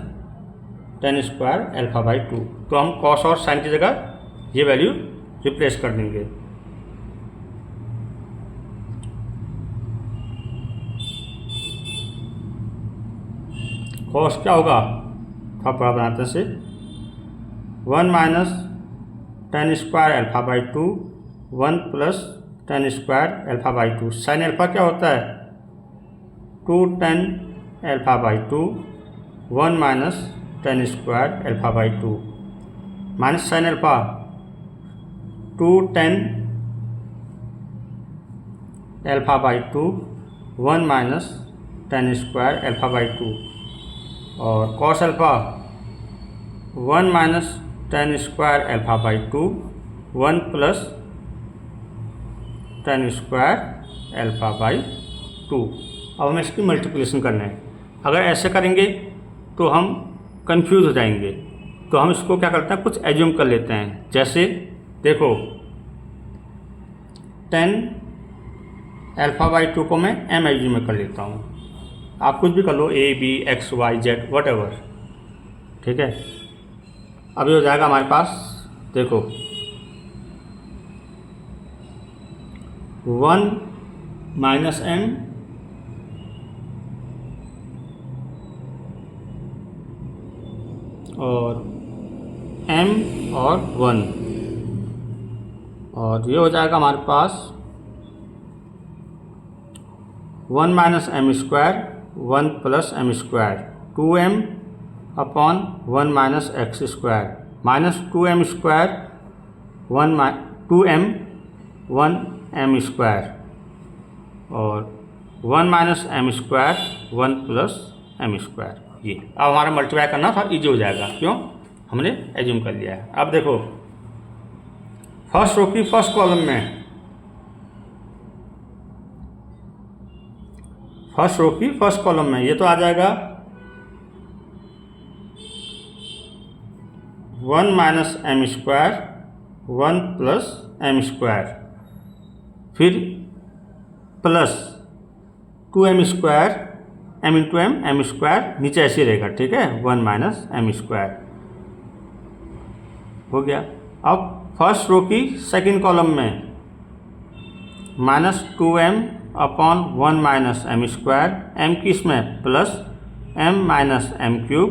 tan square alpha by 2। तो हम कॉस और साइन की जगह ये वैल्यू रिप्लेस कर देंगे। कॉस क्या होगा, थोड़ा बड़ा बनाते से 1 minus tan square alpha by 2 1 plus tan square alpha by 2। Sine alpha क्या होता है 2 tan alpha by 2 1 minus tan square alpha by 2 minus sine alpha 2 tan alpha by 2 1 minus tan square alpha by 2 और cos alpha 1 minus tan square alpha by 2 1 plus tan square alpha by 2। अब हमें इसकी multiplication करना है। अगर ऐसे करेंगे तो हम कंफ्यूज हो जाएंगे, तो हम इसको क्या करते हैं कुछ एज्यूम कर लेते हैं। जैसे देखो tan अल्फ़ा बाई 2 को मैं m एज्यूम में कर लेता हूँ, आप कुछ भी कर लो a b x y z what ever, ठीक है। अब ये हो जाएगा हमारे पास, देखो 1 माइनस m और m और 1, और ये हो जाएगा हमारे पास 1 minus M square 1 plus M square 2m upon 1 minus X square minus 2m square 2m 1m square और 1 minus M square 1 plus M square. ये अब हमारा मल्टीप्लाई करना था, ईजी हो जाएगा, क्यों हमने एज्यूम कर लिया है। अब देखो फर्स्ट रो की फर्स्ट कॉलम में, फर्स्ट रो की फर्स्ट कॉलम में ये तो आ जाएगा 1 minus M square 1 plus M square फिर plus 2m square m into m square नीचे ऐसे रहेगा, ठीक है, 1 माइनस m स्क्वायर हो गया। अब फर्स्ट रो की सेकंड कॉलम में -2m upon 1 minus m square, m की इसमें plus m minus m cube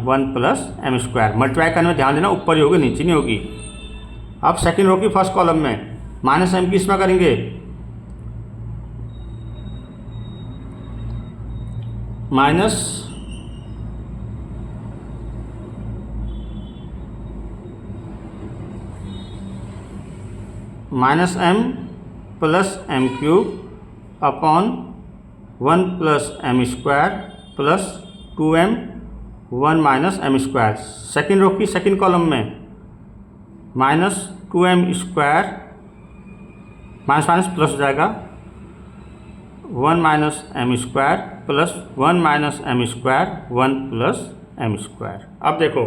1 plus m square. Multiply करने में ध्यान देना, ऊपर ही होगी नीचे नहीं होगी। अब सेकंड रो की फर्स्ट कॉलम में माइनस m की इसमें करेंगे minus m plus m cube upon 1 plus m square plus 2m 1 minus m square. Second row की सेकेंड कॉलम में -2m square minus minus plus हो जाएगा 1 minus m square plus 1 minus m square 1 plus m square. अब देखो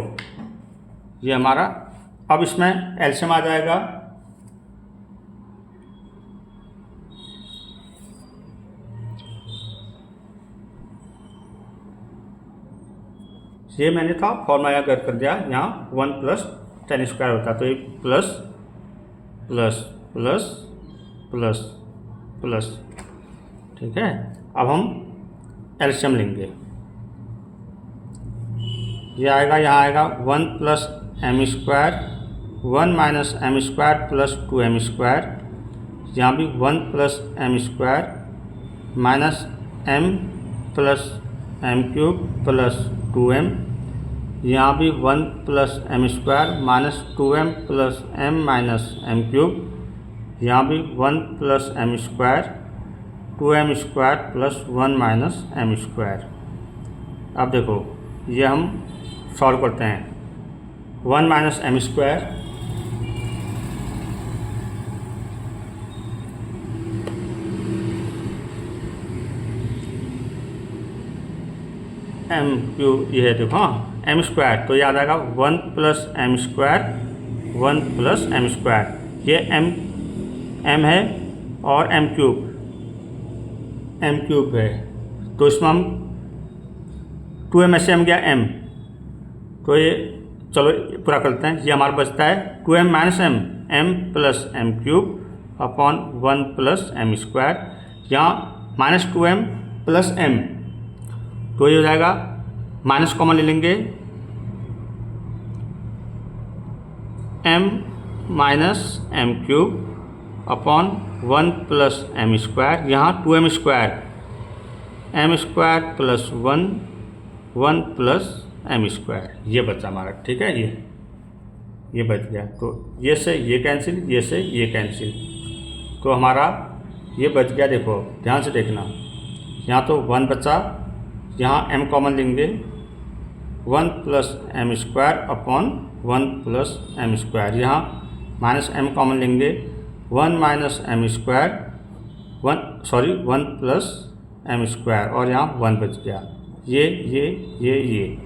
ये हमारा, अब इसमें एलसीएम आ जाएगा, ये मैंने था फॉर्मूला यहाँ कर दिया, यहाँ 1 प्लस 10 स्क्वायर होता है, तो ये plus plus plus plus plus, ठीक है। अब हम एलसीएम लेंगे, ये आएगा, यहाँ आएगा 1 plus m square 1 minus m square plus 2m square, यहाँ भी 1 plus m square minus m plus m cube plus 2m, यहाँ भी 1 plus m square minus 2m plus m minus m cube, यहाँ भी 1 plus m square 2m square plus 1 minus m square. अब देखो ये हम सॉल्व करते हैं, 1 minus m square m cube, ये है देखो, हाँ m स्क्वायर, तो याद आएगा 1 plus m square 1 plus m square, ये m है और m क्यूब है, तो इसमें हम 2m से m गया m, तो ये चलो पूरा करते हैं। ये हमारा बचता है 2m minus m plus m cube upon 1 plus m square, यहाँ माइनस 2m प्लस m, तो ये हो जाएगा, माइनस कॉमन ले लेंगे, m minus m cube upon 1 plus m square, यहाँ 2m square m square plus 1 plus m square, ये बचा हमारा, ठीक है, ये बच गया। तो ये से ये कैंसिल, ये से ये कैंसिल, तो हमारा ये बच गया। देखो ध्यान से देखना, यहाँ तो 1 बचा, यहाँ m कॉमन लेंगे, 1 plus m square upon 1 plus m square, यहाँ माइनस m कॉमन लेंगे, 1 minus m square 1 plus m square, और यहाँ 1 बच गया, ये,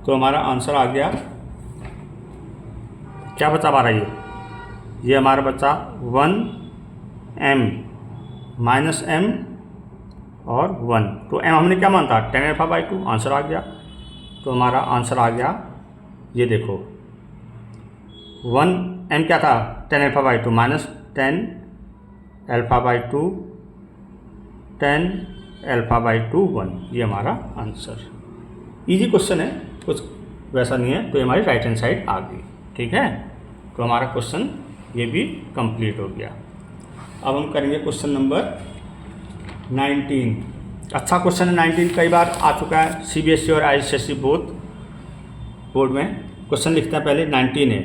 तो हमारा आंसर आ गया। क्या बचा हमारा, ये हमारा बचा 1m माइनस m और 1, तो m हमने क्या माना था 10 अल्फा बाई 2, आंसर आ गया। तो हमारा आंसर आ गया, ये देखो 1m क्या था 10 alpha by 2 minus 10 alpha by 2 10 alpha by 2 1, ये हमारा आंसर। इजी क्वेश्चन है, कुछ वैसा नहीं है, तो ये हमारी राइट हैंड साइड आ गई, ठीक है। तो हमारा क्वेश्चन ये भी कंप्लीट हो गया। अब हम करेंगे क्वेश्चन नंबर 19। अच्छा क्वेश्चन है 19, कई बार आ चुका है CBSE और ICSE बोर्ड में। क्वेश्चन लिखते हैं पहले, 19 है,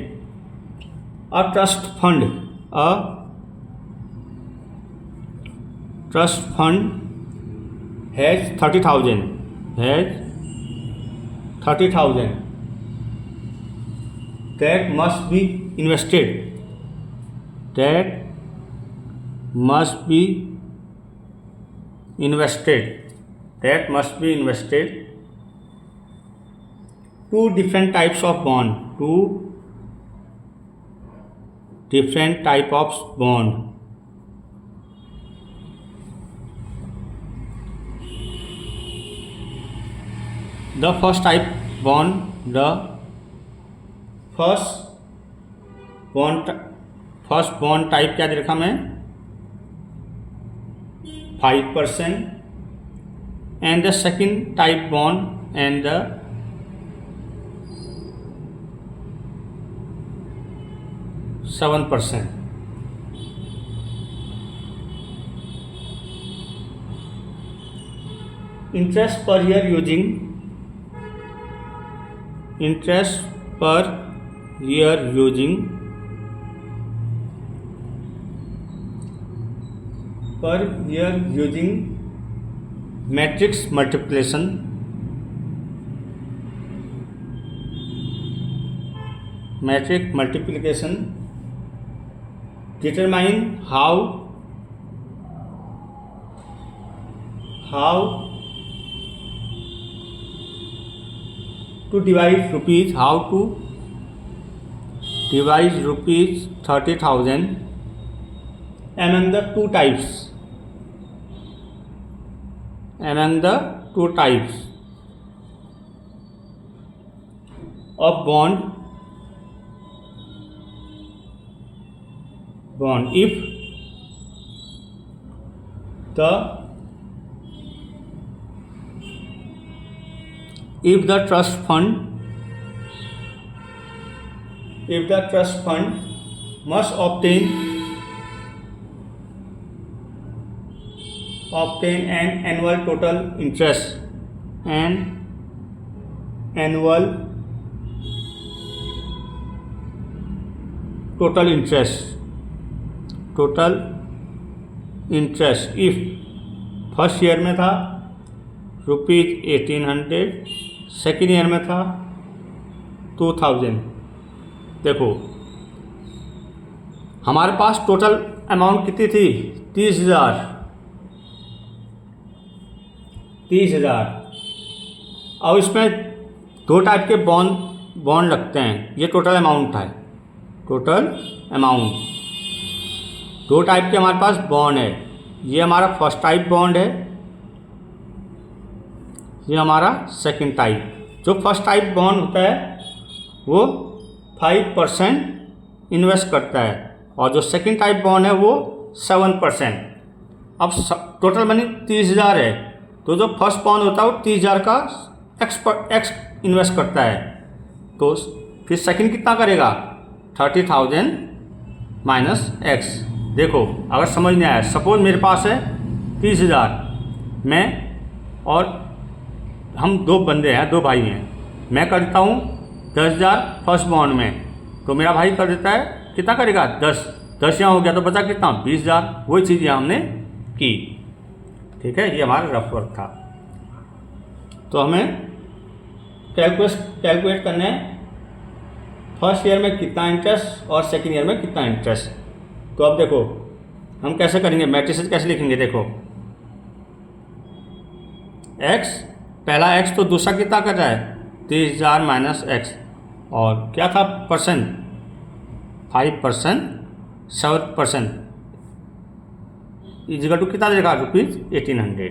a trust fund has 30,000 that must be invested two different types of bond the first type bond first bond type क्या दे रखा मैं 5% and the second type bond and the %. Interest per year using matrix multiplication. Determine how to divide rupees 30,000 among the two types of bond if the trust fund must obtain an annual total interest if first year में था ₹1800, second year में था 2000। देखो हमारे पास total amount कितनी थी 30,000। और इसमें दो टाइप के बॉन्ड लगते हैं। ये टोटल अमाउंट है। दो टाइप के हमारे पास बॉन्ड है। ये हमारा फर्स्ट टाइप बॉन्ड है, ये हमारा सेकंड टाइप। जो फर्स्ट टाइप बॉन्ड होता है वो 5% इन्वेस्ट करता है और जो सेकंड टाइप बॉन्ड है वो 7%। अब टोटल मनी 30,000 है, तो जो फर्स्ट बॉन्ड होता है वो 30,000 का एक्स इन्वेस्ट करता है। तो फिर सेकंड कितना करेगा 30,000 माइनस एक्स। देखो अगर समझ नहीं आया, सपोज मेरे पास है 30,000, मैं और हम दो बंदे हैं, दो भाई हैं। मैं करता हूँ 10,000 फर्स्ट बॉन्ड में, तो मेरा भाई कर देता है कितना करेगा 10 यहाँ हो गया, तो बचा कितना 20,000। वही चीज़ यहाँ हमने की। ठीक है, ये हमारा रफ वर्क था। तो हमें कैलकुलेट करना है फर्स्ट ईयर में कितना इंटरेस्ट और सेकेंड ईयर में कितना इंटरेस्ट। तो अब देखो हम कैसे करेंगे, मैट्रिसेस कैसे लिखेंगे। देखो x, पहला x तो दूसरा कितना कर रहा है 30,000 माइनस एक्स, और क्या था परसेंट 5%, 7% इजिकल टू कितना देगा ₹1800।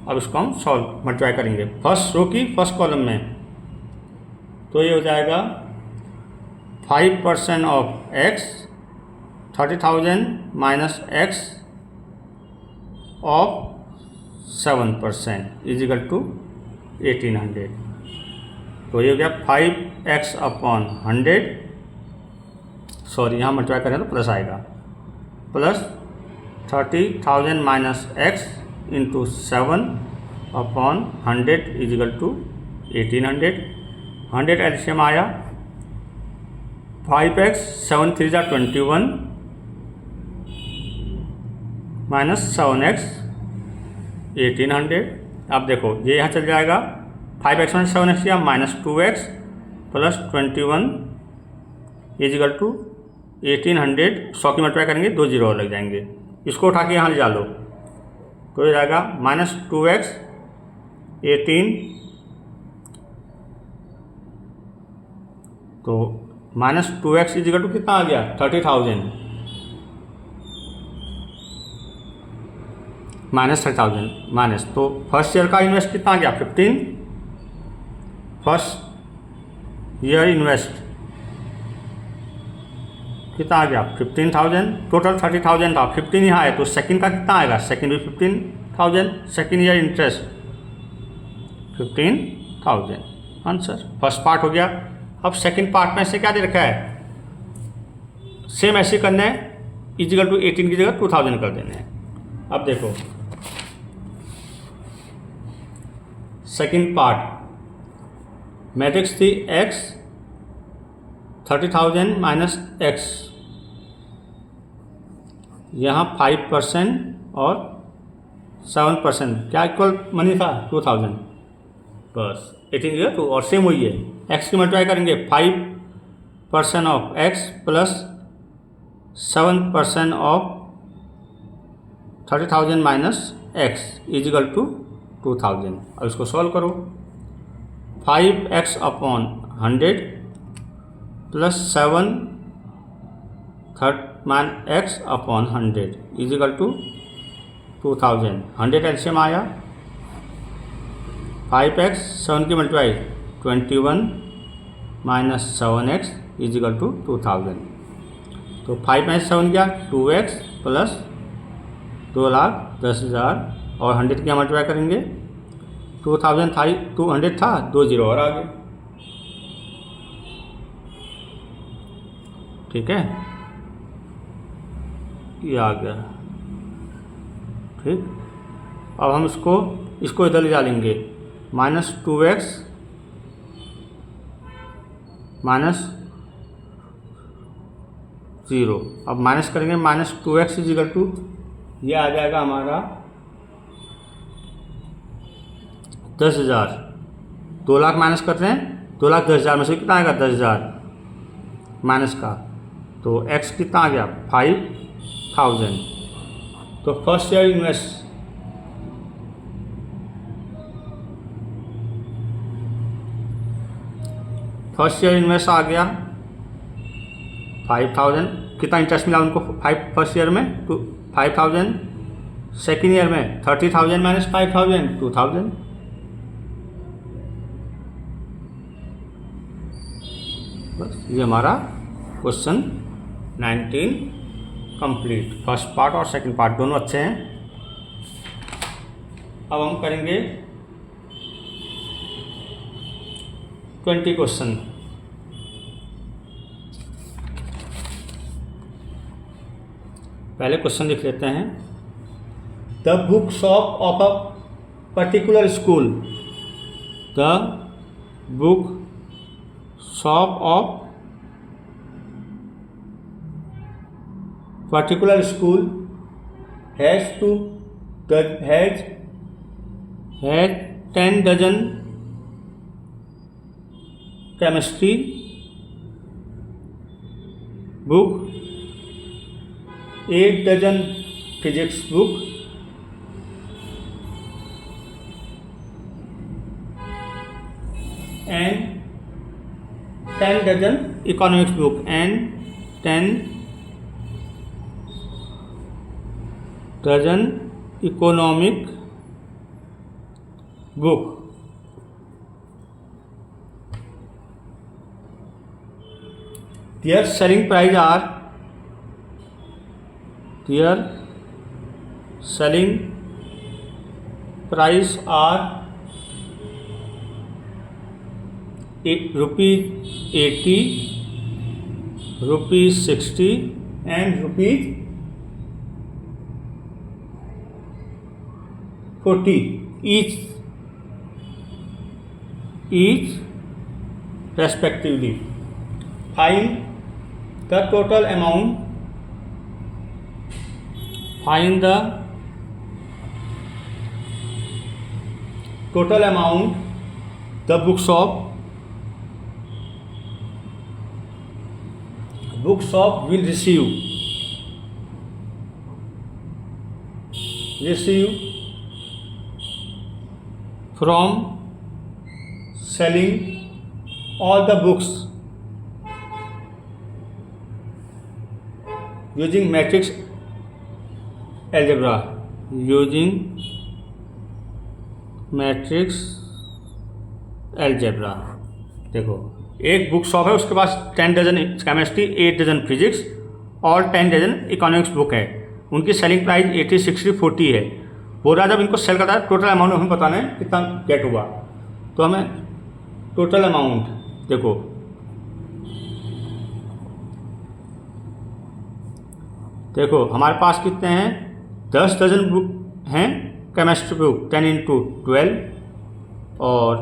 अब इसको हम सॉल्व मल्टीप्लाई करेंगे फर्स्ट रो की फर्स्ट कॉलम में। तो ये हो जाएगा 5% of x 30,000 minus x of 7% equal to 1800। तो ये हो गया 5x अपॉन 100, सॉरी यहाँ मल्टीप्लाई करें तो प्लस आएगा, plus 30,000 minus x into 7 upon 100 equal to 1800। 100 LCM आया 5x 7 3 जा 21 माइनस 7x 1800। अब देखो ये यहाँ चल जाएगा 5x माइनस 7x या minus 2x plus 21 is equal to 1800। 100 की मल्टीप्लाई करेंगे 2 जीरो और लग जाएंगे। इसको उठा के यहाँ ले जा लो, तो ये जाएगा माइनस 2x 18, तो माइनस 2x इजिकल टू कितना आ गया 30,000 माइनस 30,000 माइनस, तो फर्स्ट ईयर का इन्वेस्ट कितना आ गया 15 फर्स्ट ईयर इन्वेस्ट कितना आ गया 15,000, टोटल 30,000 था, 15 यहाँ है तो सेकंड का कितना आएगा, सेकंड भी 15,000, second year interest 15,000 answer. First part हो गया। अब सेकंड पार्ट में से क्या दे रखा है, सेम ऐसे करना है, इजिकल टू 18 की जगह 2000 कर देने हैं। अब देखो सेकंड पार्ट मैट्रिक्स थी x 30,000 माइनस x, यहाँ 5% और 7%, क्या इक्वल मनी था 2000, बस 18 की 2 और सेम हुई है। x की मल्टीप्लाई करेंगे 5% of x plus 7% of 30,000 minus x equal to 2000। अब इसको सॉल्व करो, 5x upon 100 plus 7 x upon 100 equal to 2000। 100 LCM आया, 5x 7 की multiply 21 minus 7x is equal to 2000। तो 5 माइनस 7 क्या 2x प्लस 2,10,000 और 100 की मल्टीप्लाई करेंगे 2000 था, 200 था, 2 जीरो और आ गए। ठीक है, ये आ गया। ठीक, अब हम इसको इधर ले डालेंगे, माइनस 2x माइनस 0। अब माइनस करेंगे, माइनस 2x इजिकल टू ये आ जाएगा हमारा 10,000। 2 लाख माइनस करते हैं, 2,10,000 में से कितना आएगा 10,000 माइनस का, तो x कितना आ गया 5,000। तो फर्स्ट ईयर इन्वेस्ट आ गया 5,000। कितना इंटरेस्ट मिला उनको फर्स्ट ईयर में 5,000, सेकेंड ईयर में 30,000 माइनस 5,000 2,000। बस ये हमारा क्वेश्चन 19 कंप्लीट। फर्स्ट पार्ट और सेकंड पार्ट दोनों अच्छे हैं। अब हम करेंगे 20 क्वेश्चन। पहले क्वेश्चन लिख लेते हैं। The book shop of a particular school, the book shop of particular school has 10 dozen chemistry book, 8 dozen physics book, and 10 dozen economics book and 10 dozen economic book. Their selling price are 80 rupees, 60 and rupees 40 each respectively. Find the total amount. Find the total amount the bookshop will receive from selling all the books using matrix algebra. Using matrix algebra. देखो, एक book shop है, उसके पास 10 dozen chemistry, 8 dozen physics और 10 dozen economics book है। उनकी selling price 80, 60, 40 है। बोल रहा जब इनको सेल करता है टोटल अमाउंट हमें बताना है कितना गेट हुआ। तो हमें टोटल अमाउंट देखो हमारे पास कितने हैं, 10 डजन बुक हैं केमिस्ट्री बुक, 10 इंटू 12, और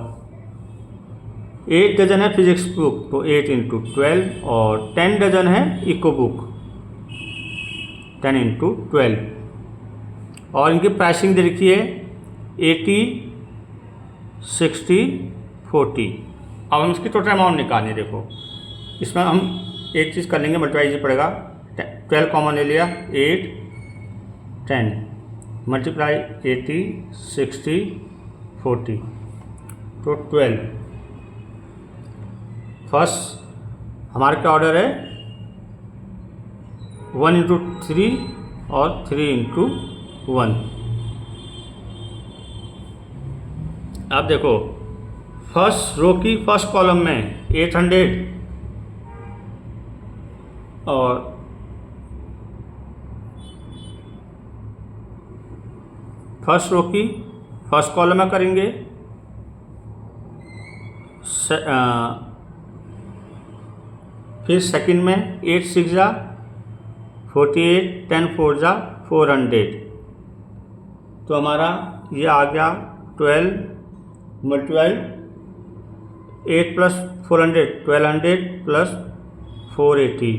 8 डजन है फिजिक्स बुक तो 8 इंटू 12, और 10 डजन है इको बुक 10 इंटू 12, और इनकी प्राइसिंग दे रखी है 80, 60, 40। अब हम इसकी टोटल अमाउंट निकालें। देखो इसमें हम एक चीज़ कर लेंगे, मल्टीप्लाई पड़ेगा, 12 कॉमन ले लिया, 8, 10 मल्टीप्लाई 80, 60, 40 तो 12। फर्स्ट हमारे क्या ऑर्डर है, 1 इंटू 3 और 3 इंटू 1। अब देखो फर्स्ट रो की फर्स्ट कॉलम में 800 और फर्स्ट रो की फर्स्ट कॉलम में करेंगे, फिर सेकंड में 8 6 जा 48, 10 4 जा 400, तो हमारा ये आ गया 12 मल्टीप्लाई 8 प्लस 400 1200 प्लस 480,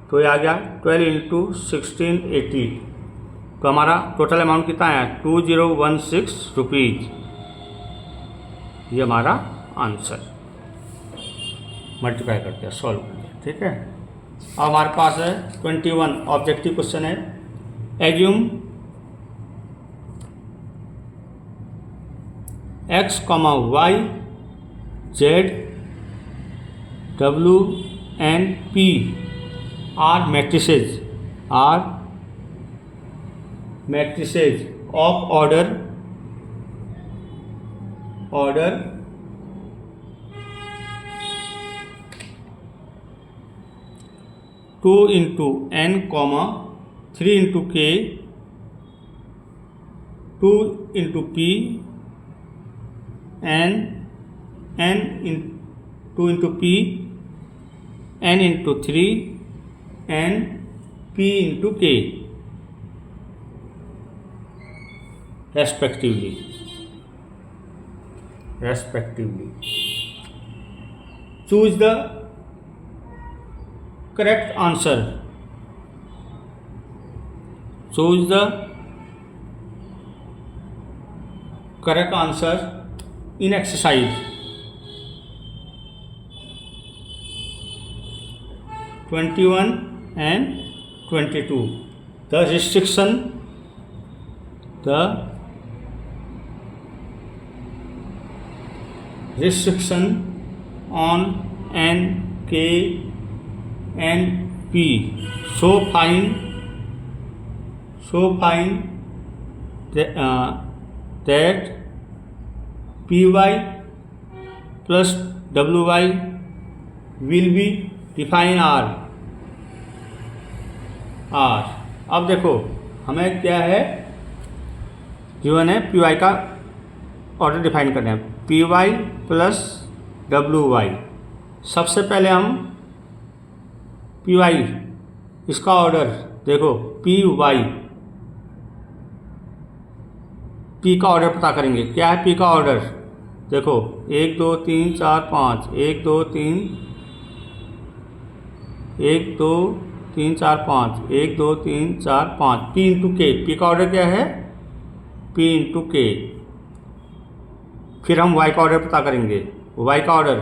तो ये आ गया 12 इंटू 1680। तो हमारा टोटल अमाउंट कितना है, 2016 रुपीज़। ये हमारा आंसर मल्टीप्लाई करते हैं, सॉल्व करते हैं। ठीक है, अब हमारे पास है 21 ऑब्जेक्टिव क्वेश्चन है। Assume x, y, z, w and p are matrices of order 2 into n, 3 into k, 2 into p, n 2 into p, n into 3, n p into k respectively. Choose the correct answer. Choose the correct answer in exercise 21 and 22. The restriction on n, k and p so find that py plus wy will be define r। अब देखो हमें क्या है, given है P Y का order define करना है, P Y plus W Y. सबसे पहले हम पी वाई इसका ऑर्डर देखो, पी वाई पी का ऑर्डर पता करेंगे। क्या है पी का ऑर्डर, देखो 1 2 3 4 5, 1 2 3 1 2 3 4 5, 1 2 3 4 5, पी इंटू के। पी का ऑर्डर क्या है, पी इंटू के। फिर हम वाई का ऑर्डर पता करेंगे, वाई का ऑर्डर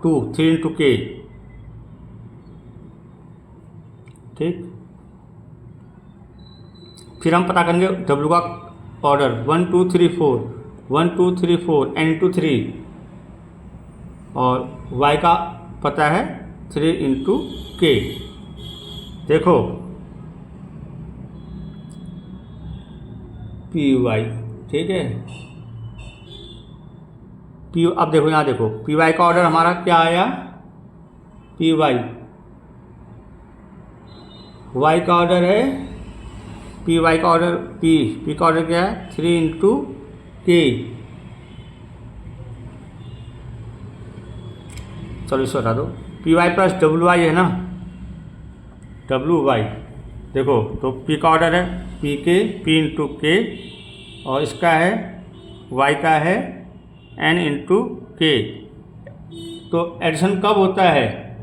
2 3 इंटू के। ठीक, फिर हम पता करेंगे डब्ल्यू का ऑर्डर 1 2 3 4, 1 2 3 4 n इंटू 3, और y का पता है 3 इंटू के। देखो पी वाई, ठीक है, पी, अब देखो यहाँ देखो पी वाई का ऑर्डर हमारा क्या आया, पी वाई का ऑर्डर है, पी वाई का ऑर्डर पी का ऑर्डर क्या है 3 इंटू के। चलो इसको हटा दो, P Y plus W Y है ना, डब्ल्यू वाई देखो तो पी का ऑर्डर है पी इंटू के, और इसका है वाई का है एन इंटू के। तो एडिशन कब होता है,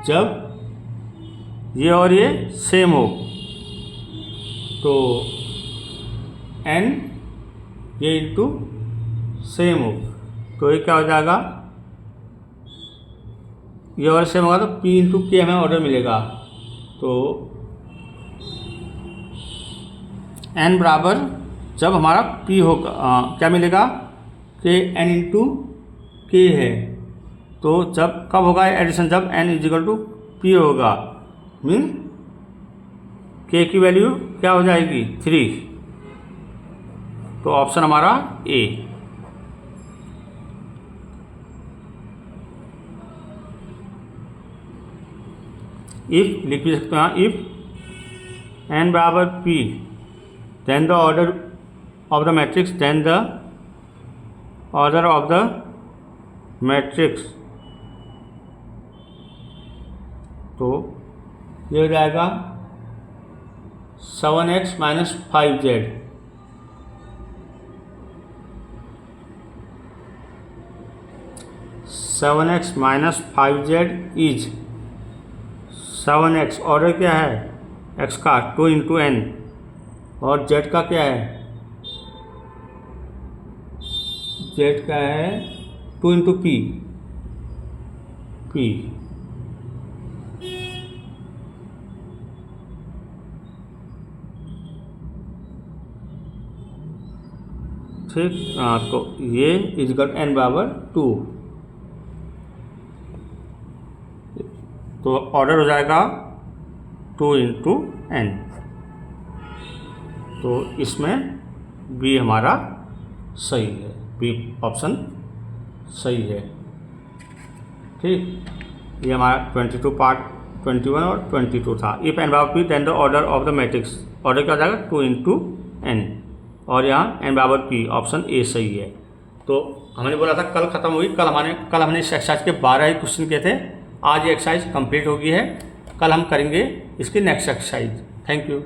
जब ये और ये सेम हो, तो एन ये इंटू सेम हो, तो ये क्या हो जाएगा, ये और सेम होगा तो पी इंटू के हमें ऑर्डर मिलेगा। तो एन बराबर जब हमारा पी होगा क्या मिलेगा, के एन इंटू के है, तो जब कब होगा एडिशन, जब एन इजिकल टू पी होगा, मीन के की वैल्यू क्या हो जाएगी 3। तो ऑप्शन हमारा ए। इफ लिख भी सकते हैं, इफ एन बराबर P then the order of the matrix, then the order of the matrix, तो ये हो जाएगा 7x minus 5z, minus 5z is 7x order क्या है x का 2 इंटू एन, और z का क्या है, z का है 2 इंटू पी। ठीक, तो ये इजकल एन बराबर 2, तो ऑर्डर हो जाएगा 2 इंटू एन। तो इसमें बी हमारा सही है, बी ऑप्शन सही है। ठीक, ये हमारा 22 पार्ट 21 और 22 था। इफ एन बराबर P then the order of the matrix, order क्या हो जाएगा 2 इंटू एन, और यहाँ एन बराबर पी, ऑप्शन ए सही है। तो हमने बोला था कल ख़त्म हुई, कल हमने इस एक्सरसाइज के 12 ही क्वेश्चन किए थे। आज ये एक्सरसाइज कंप्लीट हो गई है, कल हम करेंगे इसकी नेक्स्ट एक्सरसाइज। Thank you.